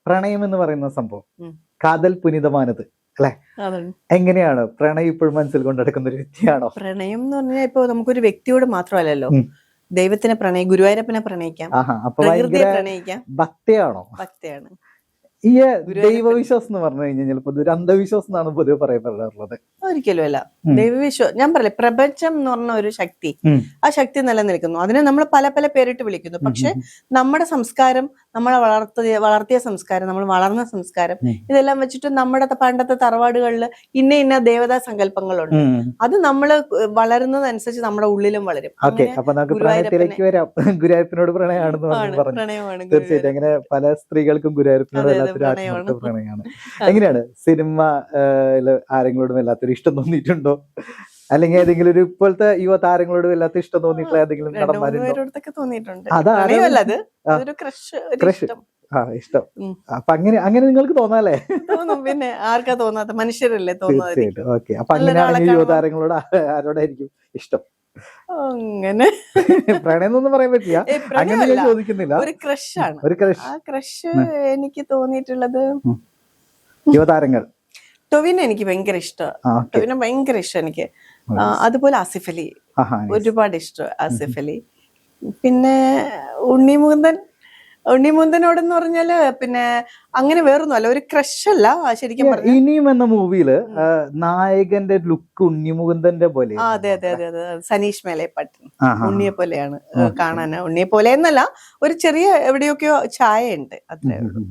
പ്രണയം എന്ന് പറയുന്ന സംഭവം, കാതൽ പുനിതമാനത് അല്ലെ, എങ്ങനെയാണ് പ്രണയം ഇപ്പോഴും മനസ്സിൽ കൊണ്ടെടുക്കുന്ന ഒരു വ്യക്തിയാണോ? പ്രണയം എന്ന് പറഞ്ഞാൽ ഇപ്പൊ നമുക്കൊരു വ്യക്തിയോട് മാത്രമല്ലല്ലോ, ദൈവത്തിനെ ഗുരുവായൂരപ്പനെ പ്രണയിക്കാം, പ്രകൃതിയെ പ്രണയിക്കാം. ഭക്തിയാണോ? ഭക്തിയാണ്. ഈ ദൈവവിശ്വാസം എന്ന് പറഞ്ഞു കഴിഞ്ഞാൽ പൊതുവെ അന്ധവിശ്വാസം എന്നാണ് പൊതുവെ പറയപ്പെടാറുള്ളത്. ഒരിക്കലും അല്ല. ദൈവവിശ്വാസം ഞാൻ പറയില്ല, പ്രപഞ്ചം എന്ന് പറഞ്ഞ ഒരു ശക്തി, ആ ശക്തി നിലനിൽക്കുന്നു. അതിനെ നമ്മൾ പല പല പേരിട്ട് വിളിക്കുന്നു. പക്ഷെ നമ്മുടെ സംസ്കാരം, നമ്മളെ വളർത്തിയ സംസ്കാരം, നമ്മൾ വളർന്ന സംസ്കാരം, ഇതെല്ലാം വെച്ചിട്ട് നമ്മുടെ പണ്ടത്തെ തറവാടുകളിൽ ഇന്ന ദേവതാ സങ്കല്പങ്ങളുണ്ട്. അത് നമ്മള് വളരുന്നതനുസരിച്ച് നമ്മുടെ ഉള്ളിലും വളരും. ഗുരുവായൂരപ്പനോട് പ്രണയമാണ്. തീർച്ചയായിട്ടും അങ്ങനെ പല സ്ത്രീകൾക്കും ഗുരുവായൂരപ്പനോട് പ്രണയമാണ്. എങ്ങനെയാണ് സിനിമ ആരെങ്കിലോടും വല്ലാത്തൊരു ഇഷ്ടം തോന്നിയിട്ടുണ്ടോ? അല്ലെങ്കിൽ ഏതെങ്കിലും ഒരു ഇപ്പോഴത്തെ യുവ താരങ്ങളോട് വല്ലാത്ത ഇഷ്ടം തോന്നിയിട്ടുള്ള ഏതെങ്കിലും നടന്മാരുണ്ടോ? ഇഷ്ടം. അപ്പൊ അങ്ങനെ നിങ്ങൾക്ക് തോന്നാല്ലേ? പിന്നെ ആർക്കാ തോന്നാത്ത? മനുഷ്യരല്ലേ തോന്നാതെ. ഓക്കെ. അപ്പൊ അങ്ങനെയാണെങ്കിൽ യുവതാരങ്ങളോട് ആരോടായിരിക്കും ഇഷ്ടം? അങ്ങനെ പ്രണയം എന്നൊന്നും പറയാൻ പറ്റില്ല, ഏയ് അങ്ങനെ ഞാൻ പ്രണയമല്ല, ചോദിക്കുന്നില്ല. ഒരു ക്രഷാണ്. ഒരു ക്രഷ്. ആ ക്രഷ് എനിക്ക് തോന്നിയിട്ടുള്ളത് യുവതാരങ്ങൾ. ടൊവിനോ എനിക്ക് ഭയങ്കര ഇഷ്ടമാണ്. ആ, okay. ടൊവിനോ ഭയങ്കര ഇഷ്ടം എനിക്ക്. അതുപോലെ ആസിഫ് അലി ആഹാ, nice. ഒരുപാട് ഇഷ്ടം ആസിഫ് അലി. പിന്നെ ഉണ്ണിമുന്തനോടെന്ന് പറഞ്ഞാല് പിന്നെ അങ്ങനെ വേറൊന്നും അല്ല, ഒരു ക്രഷ് അല്ല ശരിക്കും പറഞ്ഞ. ഇനിയും എന്ന മൂവിയില് നായകന്റെ ലുക്ക് ഉണ്ണിമുകുന്ദന്റെ പോലെ. അതെ അതെ അതെ അതെ, സനീഷ് മേലെപ്പട്ടൻ ഉണ്ണിയെ പോലെയാണ് കാണാൻ. ഉണ്ണിയെ പോലെ എന്നല്ല, ഒരു ചെറിയ എവിടെയൊക്കെയോ ഛായ ഉണ്ട്, അത്രേ ഉള്ളൂ.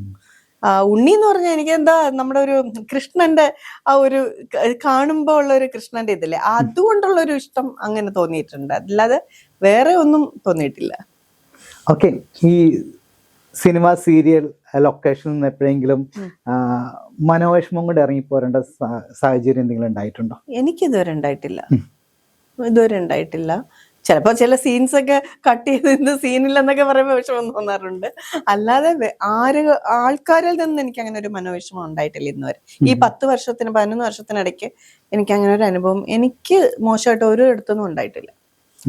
ഉണ്ണി എന്ന് പറഞ്ഞാൽ എനിക്ക് എന്താ നമ്മുടെ ഒരു കൃഷ്ണന്റെ ആ ഒരു കാണുമ്പോ ഉള്ള ഒരു കൃഷ്ണന്റെ ഇതില്ലേ, അതുകൊണ്ടുള്ള ഒരു ഇഷ്ടം അങ്ങനെ തോന്നിയിട്ടുണ്ട്, അല്ലാതെ വേറെ ഒന്നും തോന്നിയിട്ടില്ല. ഓക്കെ, ഈ സിനിമ സീരിയൽ ലൊക്കേഷനിൽ നിന്ന് എപ്പോഴെങ്കിലും മനോവിഷമം കൊണ്ട് ഇറങ്ങിപ്പോരേണ്ട സാഹചര്യം എന്തെങ്കിലും ഉണ്ടായിട്ടുണ്ടോ? എനിക്കിതുവരെ ഉണ്ടായിട്ടില്ല. ചിലപ്പോ ചില സീൻസ് ഒക്കെ കട്ട് ചെയ്ത് സീനില്ലെന്നൊക്കെ പറയുമ്പോൾ വിഷമം തോന്നാറുണ്ട്. അല്ലാതെ ആൾക്കാരിൽ നിന്ന് എനിക്ക് അങ്ങനെ ഒരു മനോവിഷമം ഉണ്ടായിട്ടില്ല ഇന്ന് വരെ. ഈ 11 വർഷത്തിനിടയ്ക്ക് എനിക്ക് അങ്ങനെ ഒരു അനുഭവം എനിക്ക് മോശമായിട്ട് ഒരു ഇടത്തൊന്നും ഉണ്ടായിട്ടില്ല.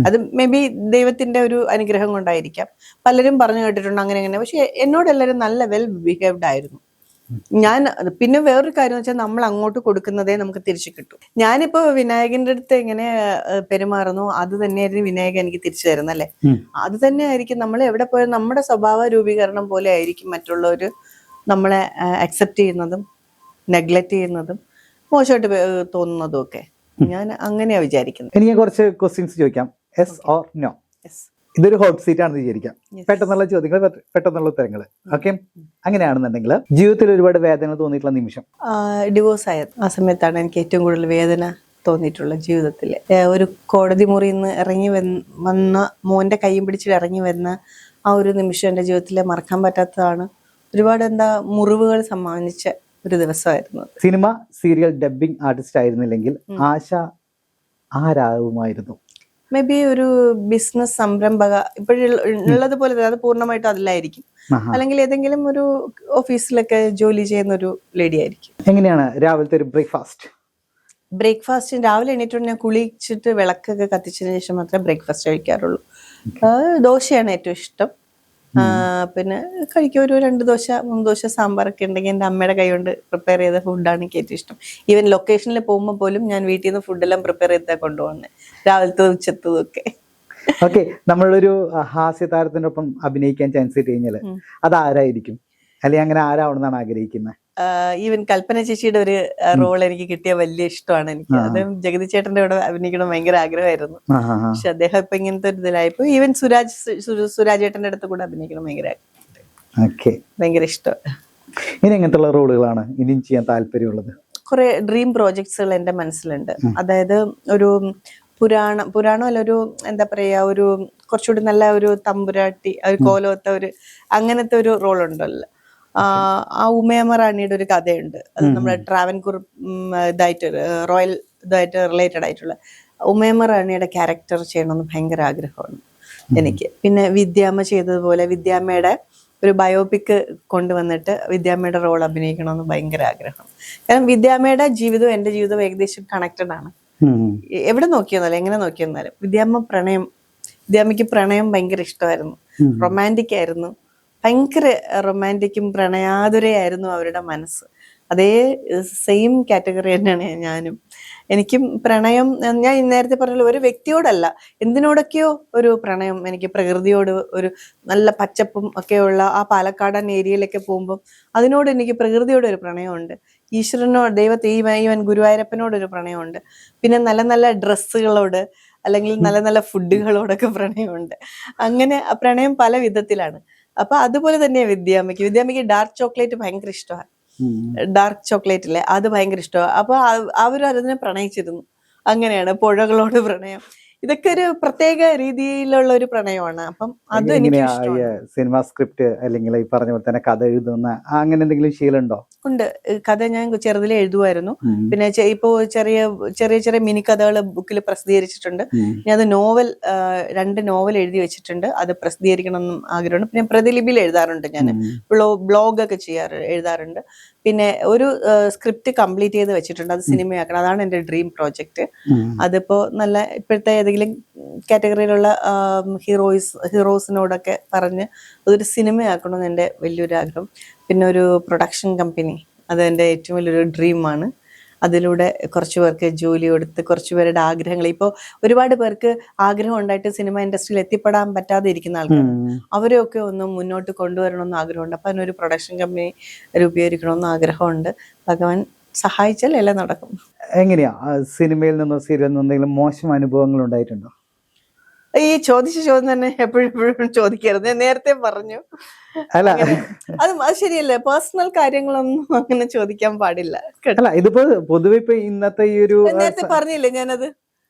അത് മേ ബി ദൈവത്തിന്റെ ഒരു അനുഗ്രഹം കൊണ്ടായിരിക്കാം. പലരും പറഞ്ഞു കേട്ടിട്ടുണ്ട് അങ്ങനെ അങ്ങനെ, പക്ഷെ എന്നോട് എല്ലാവരും നല്ല വെൽ ബിഹേവ്ഡ് ആയിരുന്നു. ഞാൻ പിന്നെ വേറൊരു കാര്യം വെച്ചാൽ നമ്മൾ അങ്ങോട്ട് കൊടുക്കുന്നതേ നമുക്ക് തിരിച്ചു കിട്ടും. ഞാനിപ്പോ വിനായകന്റെ അടുത്ത് എങ്ങനെ പെരുമാറുന്നു അത് തന്നെയായിരുന്നു വിനായകൻ എനിക്ക് തിരിച്ചു തരുന്നല്ലേ. അത് തന്നെ ആയിരിക്കും നമ്മൾ എവിടെ പോയാലും നമ്മുടെ സ്വഭാവ രൂപീകരണം പോലെ ആയിരിക്കും മറ്റുള്ളവർ നമ്മളെ അക്സെപ്റ്റ് ചെയ്യുന്നതും നെഗ്ലക്ട് ചെയ്യുന്നതും മോശമായിട്ട് തോന്നുന്നതും ഒക്കെ. ഞാൻ അങ്ങനെയാ വിചാരിക്കുന്നത്. എനിക്ക് കുറച്ച് ക്വസ്റ്റ്യൻസ് ചോദിക്കാം, യെസ് ഓർ നോ. ഇതൊരു ഹോട്ട് സീറ്റ് ആണെന്ന് വിചാരിക്കാം. പെട്ടെന്നുള്ള ചോദ്യങ്ങൾ, പെട്ടെന്നുള്ള ഉത്തരങ്ങൾ. ഓക്കെ, അങ്ങനെയാണെന്നുണ്ടെങ്കിൽ ജീവിതത്തിൽ ഒരുപാട് വേദന തോന്നിയിട്ടുള്ള നിമിഷം? ഡിവോഴ്സ് ആയ ആ സമയത്താണ് എനിക്ക് ഏറ്റവും കൂടുതൽ വേദന തോന്നിയിട്ടുള്ള ജീവിതത്തിൽ. ഒരു കോടതി മുറിയിൽ നിന്ന് ഇറങ്ങി വന്ന മോന്റെ കൈയും പിടിച്ചിട്ട് ഇറങ്ങി വരുന്ന ആ ഒരു നിമിഷം എൻ്റെ ജീവിതത്തിൽ മറക്കാൻ പറ്റാത്തതാണ്. ഒരുപാട് മുറിവുകൾ സമ്മാനിച്ച ഒരു ദിവസമായിരുന്നു. സിനിമ സീരിയൽ ഡബ്ബിംഗ് ആർട്ടിസ്റ്റ് ആയിരുന്നില്ലെങ്കിൽ ആശ ആരാകുമായിരുന്നു? മേ ബി ഒരു ബിസിനസ് സംരംഭക, ഇപ്പോഴുള്ളത് പോലെ അത് പൂർണ്ണമായിട്ടും അതിലായിരിക്കും. അല്ലെങ്കിൽ ഏതെങ്കിലും ഒരു ഓഫീസിലൊക്കെ ജോലി ചെയ്യുന്ന ഒരു ലേഡി ആയിരിക്കും. എങ്ങനെയാണ് രാവിലത്തെ ഒരു ബ്രേക്ക്ഫാസ്റ്റ് രാവിലെ എണീറ്റുകൊണ്ട് ഞാൻ കുളിച്ചിട്ട് വിളക്കൊക്കെ കത്തിച്ചതിന് ശേഷം മാത്രമേ ബ്രേക്ക്ഫാസ്റ്റ് കഴിക്കാറുള്ളൂ. ദോശയാണ് ഏറ്റവും ഇഷ്ടം. പിന്നെ കഴിക്കും ഒരു 2 ദോശ 3 ദോശ സാമ്പാറൊക്കെ ഉണ്ടെങ്കിൽ എൻ്റെ അമ്മയുടെ കൈ കൊണ്ട് പ്രിപ്പയർ ചെയ്ത ഫുഡാണ് എനിക്ക് ഏറ്റവും ഇഷ്ടം. ഈവൻ ലൊക്കേഷനിൽ പോകുമ്പോൾ പോലും ഞാൻ വീട്ടിൽ നിന്ന് ഫുഡെല്ലാം പ്രിപ്പയർ ചെയ്താൽ കൊണ്ടുപോകുന്നത്, രാവിലത്തെ ഉച്ചത്തതും ഒക്കെ. ഓക്കെ, നമ്മളൊരു ഹാസ്യ താരത്തിന്റെ ഒപ്പം അഭിനയിക്കാൻ ചാൻസ് കിട്ടി കഴിഞ്ഞാൽ അതാരായിരിക്കും, അല്ലെങ്കിൽ അങ്ങനെ ആരാവണമെന്നാണ് ആഗ്രഹിക്കുന്നത്? ഈവൻ കൽപ്പന ചേച്ചിയുടെ ഒരു റോൾ എനിക്ക് കിട്ടിയ വലിയ ഇഷ്ടമാണ് എനിക്ക്. അത് ജഗതി ചേട്ടന്റെ കൂടെ അഭിനയിക്കണം ഭയങ്കര ആഗ്രഹമായിരുന്നു. പക്ഷെ അദ്ദേഹം ഇപ്പൊ ഇങ്ങനത്തെ ഒരു ഇതിലായപ്പോ ഈവൻ സുരാജ് ചേട്ടന്റെ അടുത്ത് കൂടെ അഭിനയിക്കണം ഭയങ്കര ഇഷ്ടം. ഇനി എങ്ങനത്തെ റോളുകളാണ് ഇനിയും ചെയ്യാൻ താല്പര്യമുള്ളത്? കുറെ ഡ്രീം പ്രോജക്ട്സുകൾ എന്റെ മനസ്സിലുണ്ട്. അതായത് ഒരു പുരാണം അല്ല, ഒരു എന്താ പറയാ, ഒരു കുറച്ചുകൂടി നല്ല ഒരു തമ്പുരാട്ടി, ഒരു കോലോത്ത ഒരു അങ്ങനത്തെ ഒരു റോൾ ഉണ്ടല്ലോ. ആ ഉമയമ്മ റാണിയുടെ ഒരു കഥയുണ്ട്. അത് നമ്മുടെ ട്രാവൻകൂർ ഇതായിട്ട് റോയൽ ഇതായിട്ട് റിലേറ്റഡ് ആയിട്ടുള്ള ഉമയമ്മ റാണിയുടെ ക്യാരക്ടർ ചെയ്യണമെന്ന് ഭയങ്കര ആഗ്രഹമാണ് എനിക്ക്. പിന്നെ വിദ്യാമ്മ ചെയ്തതുപോലെ വിദ്യാമ്മയുടെ ഒരു ബയോപിക് കൊണ്ടുവന്നിട്ട് വിദ്യാമ്മയുടെ റോൾ അഭിനയിക്കണമെന്ന് ഭയങ്കര ആഗ്രഹം. കാരണം വിദ്യാമ്മയുടെ ജീവിതവും എൻ്റെ ജീവിതവും ഏകദേശം കണക്റ്റഡ് ആണ്. എവിടെ നോക്കിയെന്നാലും എങ്ങനെ നോക്കിയെന്നാലും വിദ്യാമ്മയ്ക്ക് പ്രണയം ഭയങ്കര ഇഷ്ടമായിരുന്നു. റൊമാൻറ്റിക് ആയിരുന്നു, ഭയങ്കര റൊമാൻറ്റിക്കും പ്രണയാതുരയായിരുന്നു അവരുടെ മനസ്സ്. അതേ സെയിം കാറ്റഗറി തന്നെയാണ് ഞാനും. എനിക്കും പ്രണയം, ഞാൻ നേരത്തെ പറഞ്ഞ ഒരു വ്യക്തിയോടല്ല എന്തിനോടൊക്കെയോ ഒരു പ്രണയം എനിക്ക്. പ്രകൃതിയോട് ഒരു നല്ല പച്ചപ്പും ഒക്കെയുള്ള ആ പാലക്കാടൻ ഏരിയയിലൊക്കെ പോകുമ്പോൾ അതിനോട് എനിക്ക് പ്രകൃതിയോട് ഒരു പ്രണയമുണ്ട്. ഈശ്വരനോട്, ഈവൻ ഗുരുവായൂരപ്പനോടൊരു പ്രണയമുണ്ട്. പിന്നെ നല്ല നല്ല ഡ്രസ്സുകളോട് അല്ലെങ്കിൽ നല്ല നല്ല ഫുഡുകളോടൊക്കെ പ്രണയമുണ്ട്. അങ്ങനെ ആ പ്രണയം പല വിധത്തിലാണ്. അപ്പൊ അതുപോലെ തന്നെയാണ് വിദ്യാമ്മയ്ക്ക് ഡാർക്ക് ചോക്ലേറ്റ് ഭയങ്കര ഇഷ്ടമാണ്. ഡാർക്ക് ചോക്ലേറ്റ് ഇല്ലേ, അത് ഭയങ്കര ഇഷ്ടമാണ്. അപ്പൊ അവരും അതിനെ പ്രണയിച്ചിരുന്നു. അങ്ങനെയാണ് പുഴകളോട് പ്രണയം. ഇതൊക്കെ ഒരു പ്രത്യേക രീതിയിലുള്ള ഒരു പ്രണയമാണ്. അപ്പം അതും എനിക്ക് ഇഷ്ടമാണ്. സിനിമ സ്ക്രിപ്റ്റ് അല്ലെങ്കിൽ ഈ പറഞ്ഞ പോലെ തന്നെ കഥ എഴുതുന്ന അങ്ങനെ എന്തെങ്കിലും ശീലമുണ്ടോ? ഉണ്ട്. കഥ ഞാൻ ചെറുതിലെ എഴുതുമായിരുന്നു. പിന്നെ ഇപ്പോ ചെറിയ ചെറിയ മിനി കഥകൾ ബുക്കിൽ പ്രസിദ്ധീകരിച്ചിട്ടുണ്ട്. ഞാൻ അത് 2 നോവൽ എഴുതി വെച്ചിട്ടുണ്ട്. അത് പ്രസിദ്ധീകരിക്കണം എന്നും ആഗ്രഹമുണ്ട്. പിന്നെ പ്രതിലിപിയിൽ എഴുതാറുണ്ട്. ഞാൻ ബ്ലോഗൊക്കെ എഴുതാറുണ്ട്. പിന്നെ ഒരു സ്ക്രിപ്റ്റ് കംപ്ലീറ്റ് ചെയ്ത് വെച്ചിട്ടുണ്ട്. അത് സിനിമയാക്കണം. അതാണ് എൻ്റെ ഡ്രീം പ്രോജക്റ്റ്. അതിപ്പോ നല്ല ഇപ്പോഴത്തെ ഏതെങ്കിലും കാറ്റഗറിയിലുള്ള ഹീറോസിനോടൊക്കെ പറഞ്ഞ് അതൊരു സിനിമയാക്കണമെന്ന് എൻ്റെ വലിയൊരു ആഗ്രഹം. പിന്നെ ഒരു പ്രൊഡക്ഷൻ കമ്പനി, അത് എൻ്റെ ഏറ്റവും വലിയൊരു ഡ്രീമാണ്. അതിലൂടെ കുറച്ച് പേർക്ക് ജോലി കൊടുത്ത് കുറച്ച് പേരുടെ ആഗ്രഹങ്ങൾ, ഇപ്പോൾ ഒരുപാട് പേർക്ക് ആഗ്രഹം ഉണ്ടായിട്ട് സിനിമ ഇൻഡസ്ട്രിയിൽ എത്തിപ്പെടാൻ പറ്റാതെ ഇരിക്കുന്ന ആൾക്കാർ, അവരെയൊക്കെ ഒന്ന് മുന്നോട്ട് കൊണ്ടുവരണമെന്ന് ആഗ്രഹമുണ്ട്. അപ്പം അതിനൊരു പ്രൊഡക്ഷൻ കമ്പനി രൂപീകരിക്കണമെന്ന് ആഗ്രഹമുണ്ട്. ഭഗവാൻ സഹായിച്ചാൽ എല്ലാം നടക്കും. എങ്ങനെയാ സിനിമയിൽ നിന്നോ സീരിയലിൽ നിന്നോ എന്തെങ്കിലും മോശം അനുഭവങ്ങൾ ഉണ്ടായിട്ടുണ്ടോ? ഈ ചോദിച്ച ചോദ്യം തന്നെ എപ്പോഴും ചോദിക്കരുത്. ഞാൻ നേരത്തെ പറഞ്ഞു. അല്ല അത് ശരിയല്ലേ, പേഴ്സണൽ കാര്യങ്ങളൊന്നും അങ്ങനെ ചോദിക്കാൻ പാടില്ല. അല്ല, ഇതിപ്പോ പൊതുവെ ഇപ്പൊ ഇന്നത്തെ ഈ ഒരു നേരത്തെ പറഞ്ഞില്ലേ ഞാനത്,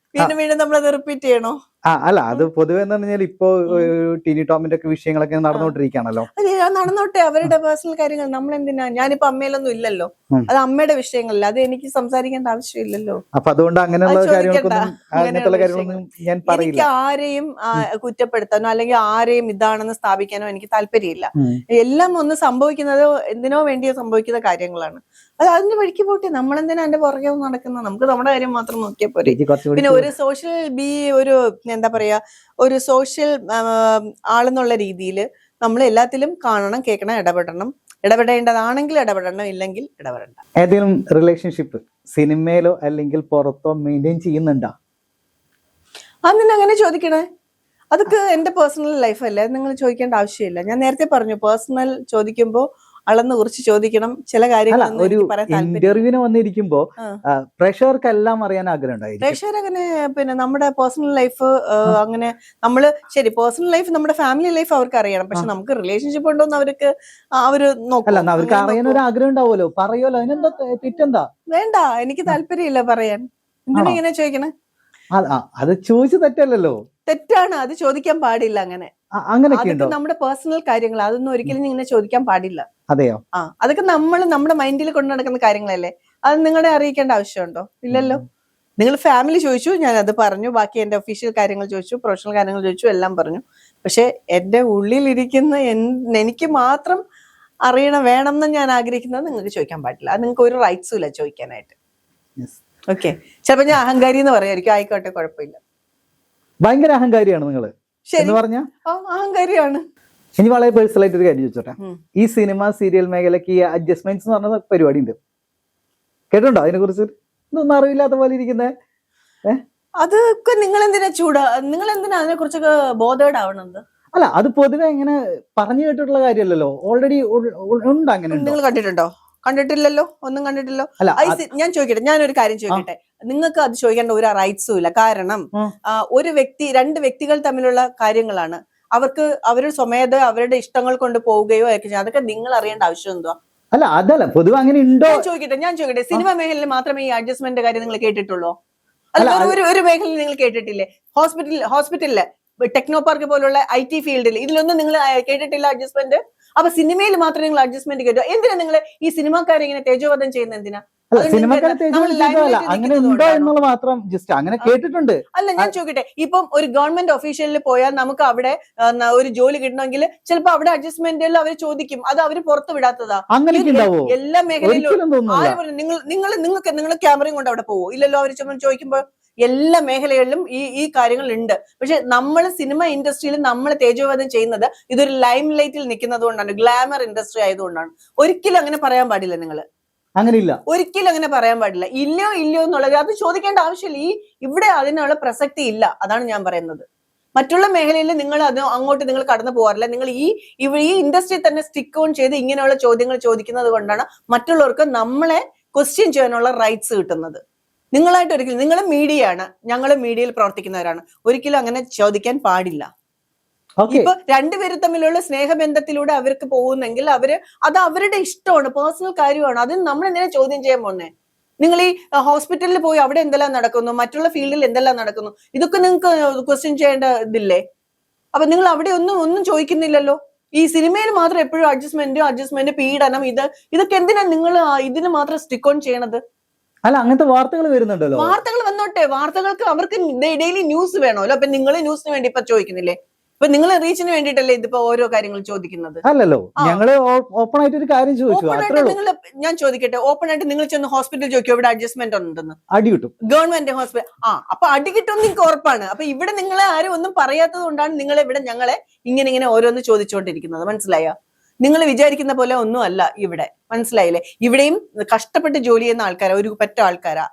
വീണ്ടും നമ്മളത് റിപ്പീറ്റ് ചെയ്യണോ? അല്ല, അത് പൊതുവെ എന്ന് പറഞ്ഞാൽ ഇപ്പൊ ടിനി ടോമിന്റെ ഒക്കെ വിഷയങ്ങളൊക്കെ നടന്നുകൊണ്ടിരിക്കുകയാണല്ലോ. അതെ, നടന്നോട്ടെ, അവരുടെ പേഴ്സണൽ കാര്യങ്ങൾ. നമ്മളെന്തിനാ, ഞാനിപ്പോ അമ്മയിലൊന്നും ഇല്ലല്ലോ, അത് അമ്മയുടെ വിഷയങ്ങളല്ല, അത് എനിക്ക് സംസാരിക്കേണ്ട ആവശ്യമില്ലല്ലോ. അപ്പൊ അതുകൊണ്ട് അങ്ങനെയുള്ള കാര്യങ്ങളൊന്നും ഞാൻ പറയില്ല. എനിക്ക് ആരെയും കുറ്റപ്പെടുത്താനോ അല്ലെങ്കിൽ ആരെയും ഇതാണെന്ന് സ്ഥാപിക്കാനോ എനിക്ക് താല്പര്യമില്ല. എല്ലാം ഒന്ന് സംഭവിക്കുന്നത് എന്തിനോ വേണ്ടിയോ സംഭവിക്കുന്ന കാര്യങ്ങളാണ്. അത് അതിന്റെ വഴിക്ക് പോട്ടെ, നമ്മളെന്തിനാ അതിന്റെ പുറകെ നടക്കുന്നത്? നമുക്ക് നമ്മുടെ കാര്യം മാത്രം നോക്കിയാൽ പോരെ. പിന്നെ ഒരു സോഷ്യൽ ഒരു എന്താ പറയാ, ഒരു സോഷ്യൽ ആളെന്നുള്ള രീതിയിൽ നമ്മൾ എല്ലാത്തിലും കാണണം, കേൾക്കണം, ഇടപെടേണ്ടതാണെങ്കിൽ ഇടപെടണം, ഇല്ലെങ്കിൽ ഇടപെടണ്ട. ഏതെങ്കിലും റിലേഷൻഷിപ്പ് സിനിമയിലോ അല്ലെങ്കിൽ പുറത്തോ മെയിൻറ്റെയിൻ ചെയ്യുന്നുണ്ടോ? അതിന് അങ്ങനെ ചോദിക്കണേ, അതൊക്കെ എന്റെ പേഴ്സണൽ ലൈഫല്ലേ, നിങ്ങൾ ചോദിക്കേണ്ട ആവശ്യമില്ല. ഞാൻ നേരത്തെ പറഞ്ഞു, പേഴ്സണൽ ചോദിക്കുമ്പോ അളന്ന് കുറിച്ച് ചോദിക്കണം. ചില കാര്യങ്ങൾ ഇന്റർവ്യൂവിന് വന്നിരിക്കുമ്പോ പ്രേക്ഷകർക്കെല്ലാം അറിയാൻ ആഗ്രഹം ഉണ്ടായി. പ്രേക്ഷകർ അങ്ങനെ പിന്നെ നമ്മുടെ പേഴ്സണൽ ലൈഫ് അങ്ങനെ നമ്മള് ശരി, പേഴ്സണൽ ലൈഫ് നമ്മുടെ ഫാമിലി ലൈഫ് അവർക്ക് അറിയണം. പക്ഷെ നമുക്ക് റിലേഷൻഷിപ്പ് ഉണ്ടോന്ന് അവര് നോക്കും. അവർക്ക് അറിയാൻ ഒരു ആഗ്രഹം ഉണ്ടാവുമല്ലോ, പറയുമല്ലോ, അതിനെന്താ തെറ്റെന്താ? വേണ്ട, എനിക്ക് താല്പര്യമില്ല പറയാൻ. എന്തിനാ ഇങ്ങനെ ചോദിക്കണേ? അത് ചോദിച്ചു തെറ്റല്ലല്ലോ. തെറ്റാണ്, അത് ചോദിക്കാൻ പാടില്ല. അതൊക്കെ നമ്മുടെ പേഴ്സണൽ കാര്യങ്ങൾ, അതൊന്നും ഒരിക്കലും ഇങ്ങനെ ചോദിക്കാൻ പാടില്ല. അതെയോ? അതൊക്കെ നമ്മൾ നമ്മുടെ മൈൻഡിൽ കൊണ്ടു നടക്കുന്ന കാര്യങ്ങളല്ലേ, അത് നിങ്ങളെ അറിയിക്കേണ്ട ആവശ്യമുണ്ടോ? ഇല്ലല്ലോ. നിങ്ങൾ ഫാമിലി ചോദിച്ചു, ഞാൻ അത് പറഞ്ഞു. ബാക്കി എന്റെ ഒഫീഷ്യൽ കാര്യങ്ങൾ ചോദിച്ചു, പ്രൊഫഷണൽ കാര്യങ്ങൾ ചോദിച്ചു, എല്ലാം പറഞ്ഞു. പക്ഷെ എന്റെ ഉള്ളിലിരിക്കുന്ന എനിക്ക് മാത്രം വേണം എന്ന് ഞാൻ ആഗ്രഹിക്കുന്നത് നിങ്ങൾക്ക് ചോദിക്കാൻ പാടില്ല. അത് നിങ്ങൾക്ക് ഒരു റൈറ്റ്സും ഇല്ല ചോദിക്കാനായിട്ട്. ഓക്കെ, ചിലപ്പോ ഞാൻ അഹങ്കാരി എന്ന് പറയായിരിക്കും. ആയിക്കോട്ടെ, കുഴപ്പമില്ല. ഭയങ്കര അഹങ്കാരിയാണ് നിങ്ങള് എന്ന് പറഞ്ഞ? അഹങ്കാരിയാണ്. ഇനി വളരെ പേഴ്സണൽ ആയിട്ട് ഒരു കാര്യം ചോദിച്ചോട്ടെ. ഈ സിനിമ സീരിയൽ മേഖലക്ക് ഈ അഡ്ജസ്റ്റ്മെന്റ്സ് എന്ന് പറഞ്ഞ പരിപാടി ഉണ്ട്, കേട്ടുണ്ടോ? അതിനെ കുറിച്ച് ഇതൊന്നും അറിയില്ലാത്ത പോലെ ഇരിക്കുന്നേ. അതൊക്കെ നിങ്ങൾ എന്തിനാ അതിനെ കുറിച്ചൊക്കെ ബോധേഡ് ആവണത്? അല്ല, അത് പൊതുവെ ഇങ്ങനെ പറഞ്ഞു കേട്ടിട്ടുള്ള കാര്യമല്ലല്ലോ, ഓൾറെഡി ഉണ്ട്. അങ്ങനെ നിങ്ങൾ കണ്ടിട്ടുണ്ടോ? കണ്ടിട്ടില്ലല്ലോ, ഒന്നും കണ്ടിട്ടില്ലോ. ഞാൻ ചോദിക്കട്ടെ, ഞാനൊരു കാര്യം ചോദിക്കട്ടെ, നിങ്ങൾക്ക് അത് ചോദിക്കേണ്ട ഒരു റൈറ്റ്സും ഇല്ല. കാരണം രണ്ട് വ്യക്തികൾ തമ്മിലുള്ള കാര്യങ്ങളാണ്. അവരുടെ സ്വമേധ അവരുടെ ഇഷ്ടങ്ങൾ കൊണ്ട് പോവുകയോ ഒക്കെ ചെയ്യും. അതൊക്കെ നിങ്ങൾ അറിയേണ്ട ആവശ്യം എന്തുവാ? അല്ല, അതല്ല, പൊതുവെ അങ്ങനെ ഉണ്ടോ? ഞാൻ ചോദിക്കട്ടെ, സിനിമ മേഖലയിൽ മാത്രമേ ഈ അഡ്ജസ്റ്റ്മെന്റ് കാര്യം നിങ്ങൾ കേട്ടിട്ടുള്ളൂ? അല്ല, ഒരു മേഖലയിൽ നിങ്ങൾ കേട്ടിട്ടില്ലേ? ഹോസ്പിറ്റലില്, ടെക്നോ പാർക്ക് പോലുള്ള IT ഫീൽഡിൽ, ഇതിലൊന്നും നിങ്ങൾ കേട്ടിട്ടില്ല അഡ്ജസ്റ്റ്മെന്റ്? അപ്പൊ സിനിമയിൽ മാത്രം നിങ്ങൾ അഡ്ജസ്റ്റ്മെന്റ് കേട്ടോ? എന്തിനാ നിങ്ങൾ ഈ സിനിമാക്കാരെ ഇങ്ങനെ തേജോവധം ചെയ്യുന്നത്? എന്തിനാ? അങ്ങനെ ഉണ്ടോ എന്നുള്ള മാത്രം ജസ്റ്റ് അങ്ങനെ കേട്ടിട്ടുണ്ട്. അല്ല, ഞാൻ ചോദിക്കട്ടെ, ഇപ്പം ഒരു ഗവൺമെന്റ് ഒഫീഷ്യലിൽ പോയാൽ നമുക്ക് അവിടെ ഒരു ജോലി കിട്ടണമെങ്കിൽ ചിലപ്പോ അവിടെ അഡ്ജസ്റ്റ്മെന്റിൽ അവർ ചോദിക്കും. അത് അവർ പുറത്ത് വിടാത്തതാ. എല്ലാ മേഖലയിലും നിങ്ങൾ ക്യാമറയും കൊണ്ട് അവിടെ പോവോ? ഇല്ലല്ലോ. അവർ ചോദിക്കുമ്പോ എല്ലാ മേഖലകളിലും ഈ കാര്യങ്ങൾ ഉണ്ട്. പക്ഷെ നമ്മൾ സിനിമ ഇൻഡസ്ട്രിയിൽ നമ്മൾ തേജോവധം ചെയ്യുന്നത് ഇതൊരു ലൈം ലൈറ്റിൽ നിൽക്കുന്നത് കൊണ്ടാണ്, ഗ്ലാമർ ഇൻഡസ്ട്രി ആയതുകൊണ്ടാണ്. ഒരിക്കലും അങ്ങനെ പറയാൻ പാടില്ല. നിങ്ങൾ അങ്ങനെയില്ല, ഒരിക്കലും അങ്ങനെ പറയാൻ പാടില്ല. ഇല്ലയോ എന്നുള്ളത് അത് ചോദിക്കേണ്ട ആവശ്യമില്ല. ഇവിടെ അതിനുള്ള പ്രസക്തി ഇല്ല. അതാണ് ഞാൻ പറയുന്നത്. മറ്റുള്ള മേഖലയിൽ നിങ്ങൾ അങ്ങോട്ട് നിങ്ങൾ കടന്നു പോകാറില്ല. നിങ്ങൾ ഈ ഇൻഡസ്ട്രി തന്നെ സ്റ്റിക്ക് ഓൺ ചെയ്ത് ഇങ്ങനെയുള്ള ചോദ്യങ്ങൾ ചോദിക്കുന്നത് കൊണ്ടാണ് മറ്റുള്ളവർക്ക് നമ്മളെ ക്വസ്റ്റ്യൻ ചെയ്യാനുള്ള റൈറ്റ്സ് കിട്ടുന്നത്. നിങ്ങളായിട്ട് ഒരിക്കലും, നിങ്ങൾ മീഡിയയാണ്, ഞങ്ങൾ മീഡിയയിൽ പ്രവർത്തിക്കുന്നവരാണ്, ഒരിക്കലും അങ്ങനെ ചോദിക്കാൻ പാടില്ല. ഇപ്പൊ രണ്ടുപേരും തമ്മിലുള്ള സ്നേഹബന്ധത്തിലൂടെ അവർക്ക് പോകുന്നെങ്കിൽ അത് അവരുടെ ഇഷ്ടമാണ്, പേഴ്സണൽ കാര്യമാണ്. അത് നമ്മൾ എന്തിനാ ചോദ്യം ചെയ്യാൻ പോകുന്നേ? നിങ്ങൾ ഈ ഹോസ്പിറ്റലിൽ പോയി അവിടെ എന്തെല്ലാം നടക്കുന്നു, മറ്റുള്ള ഫീൽഡിൽ എന്തെല്ലാം നടക്കുന്നു, ഇതൊക്കെ നിങ്ങൾക്ക് ക്വസ്റ്റ്യൻ ചെയ്യേണ്ട ഇതില്ലേ? അപ്പൊ നിങ്ങൾ അവിടെ ഒന്നും ചോദിക്കുന്നില്ലല്ലോ. ഈ സിനിമയിൽ മാത്രം എപ്പോഴും അഡ്ജസ്റ്റ്മെന്റ്, പീഡനം, ഇതൊക്കെ എന്തിനാ നിങ്ങൾ ഇതിന് മാത്രം സ്റ്റിക്ക് ഓൺ ചെയ്യണത്? അല്ല, അങ്ങനത്തെ വാർത്തകൾ വരുന്നുണ്ടല്ലോ. വാർത്തകൾ വന്നോട്ടെ, വാർത്തകൾക്ക് അവർക്ക് ഡെയിലി ന്യൂസ് വേണമല്ലോ. അപ്പൊ നിങ്ങൾ ന്യൂസിന് വേണ്ടി ഇപ്പൊ ചോദിക്കുന്നില്ലേ? ഇപ്പൊ നിങ്ങൾ റീച്ചിന് വേണ്ടിയിട്ടല്ലേ ഇതിപ്പോ ഓരോ കാര്യങ്ങൾ ചോദിക്കുന്നത്? അല്ലല്ലോ, ഞങ്ങള് ഓപ്പൺ ആയിട്ട് ഒരു കാര്യം ചോദിച്ചു, ഓപ്പൺ അത്രേ ആയിട്ട് ഉള്ളൂ. നിങ്ങൾ, ഞാൻ ചോദിക്കട്ടെ, ഓപ്പൺ ആയിട്ട് നിങ്ങൾ ചെന്ന് ഹോസ്പിറ്റലിൽ ചോദിക്കും ഇവിടെ അഡ്ജസ്റ്റ്മെന്റ് ഉണ്ടെന്ന്? അടി കിട്ടും. ഗവൺമെന്റ് ഹോസ്പിറ്റൽ, അപ്പൊ അടി കിട്ടും നിങ്ങൾക്ക് ഉറപ്പാണ്. അപ്പൊ ഇവിടെ നിങ്ങളെ ആരും ഒന്നും പറയാത്തത് കൊണ്ടാണ് നിങ്ങൾ ഇവിടെ ഞങ്ങളെ ഇങ്ങനെ ഓരോന്ന് ചോദിച്ചുകൊണ്ടിരിക്കുന്നത്. മനസ്സിലായോ? നിങ്ങൾ വിചാരിക്കുന്ന പോലെ ഒന്നും അല്ല ഇവിടെ, മനസ്സിലായില്ലേ? ഇവിടെയും കഷ്ടപ്പെട്ട് ജോലി ചെയ്യുന്ന ആൾക്കാരാ, ഒരു പറ്റ ആൾക്കാരാ.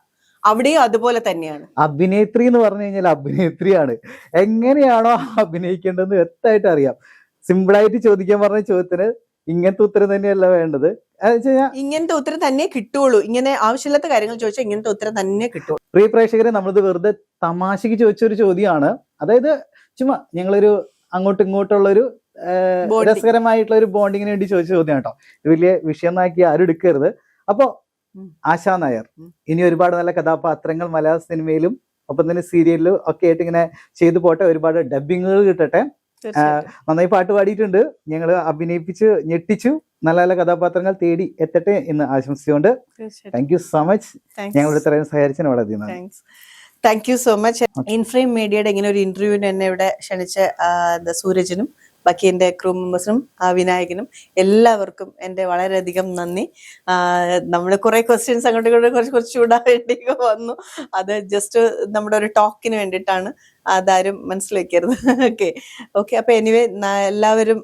അവിടെയും അതുപോലെ തന്നെയാണ്. അഭിനേത്രി എന്ന് പറഞ്ഞു കഴിഞ്ഞാൽ അഭിനേത്രിയാണ്. എങ്ങനെയാണോ അഭിനയിക്കേണ്ടതെന്ന് വ്യക്തമായിട്ട് അറിയാം. സിമ്പിളായിട്ട് ചോദിക്കാൻ പറഞ്ഞ ചോദ്യത്തിന് ഇങ്ങനത്തെ ഉത്തരം തന്നെയല്ല വേണ്ടത്. ഇങ്ങനത്തെ ഉത്തരം തന്നെ കിട്ടുള്ളൂ. ഇങ്ങനെ ആവശ്യമില്ലാത്ത കാര്യങ്ങൾ ചോദിച്ചാൽ ഇങ്ങനത്തെ ഉത്തരം തന്നെ കിട്ടുള്ളൂ. പ്രിയ പ്രേക്ഷകരെ, നമ്മളിത് വെറുതെ തമാശക്ക് ചോദിച്ചൊരു ചോദ്യമാണ്. അതായത് ചുമ്മാ ഞങ്ങളൊരു അങ്ങോട്ടും ഇങ്ങോട്ടുള്ളൊരു രസകരമായിട്ടുള്ള ഒരു ബോണ്ടിങ്ങിന് വേണ്ടി ചോദിച്ച ചോദ്യം കേട്ടോ. ഇത് വലിയ വിഷയമാക്കി ആരും എടുക്കരുത്. അപ്പൊ ആശാ നായർ ഇനി ഒരുപാട് നല്ല കഥാപാത്രങ്ങൾ മലയാള സിനിമയിലും ഒപ്പം തന്നെ സീരിയലിലും ഒക്കെ ആയിട്ട് ഇങ്ങനെ ചെയ്തു പോട്ടെ. ഒരുപാട് ഡബിങ്ങുകൾ കിട്ടട്ടെ. നന്നായി പാട്ട് പാടിയിട്ടുണ്ട്, ഞങ്ങള് അഭിനയിപ്പിച്ച് ഞെട്ടിച്ചു. നല്ല നല്ല കഥാപാത്രങ്ങൾ തേടി എത്തട്ടെ എന്ന് ആശംസിച്ചുകൊണ്ട് താങ്ക് യു സോ മച്ച്. ഞങ്ങളുടെ ഇത്രയും സഹകരിച്ചതിന് വളരെ നന്ദി. Thank you so much. Inframe മീഡിയയുടെ ഇങ്ങനെ ഒരു ഇന്റർവ്യൂവിന് എന്നെ ഇവിടെ ക്ഷണിച്ച സൂരജിനും ബാക്കി എൻ്റെ ക്രൂ മെമ്പേഴ്സിനും വിനായകനും എല്ലാവർക്കും എൻ്റെ വളരെയധികം നന്ദി. നമ്മൾ കുറെ ക്വസ്റ്റ്യൻസ് അങ്ങോട്ടും ഇങ്ങോട്ടും കുറച്ച് ചൂടാൻ വേണ്ടിയൊക്കെ വന്നു. അത് ജസ്റ്റ് നമ്മുടെ ഒരു ടോക്കിന് വേണ്ടിയിട്ടാണ്, അതാരും മനസ്സിലാക്കരുത്. ഓക്കെ. അപ്പൊ എനിവേ എല്ലാവരും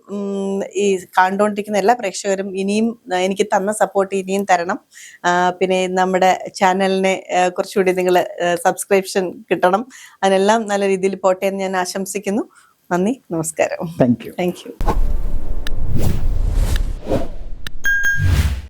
ഈ കണ്ടുകൊണ്ടിരിക്കുന്ന എല്ലാ പ്രേക്ഷകരും ഇനിയും എനിക്ക് തന്ന സപ്പോർട്ട് ഇനിയും തരണം. പിന്നെ നമ്മുടെ ചാനലിനെ കുറച്ചുകൂടി നിങ്ങൾ സബ്സ്ക്രിപ്ഷൻ കിട്ടണം. അതിനെല്ലാം നല്ല രീതിയിൽ പോട്ടെ എന്ന് ഞാൻ ആശംസിക്കുന്നു. നന്ദി, നമസ്കാരം. Thank you. Thank you.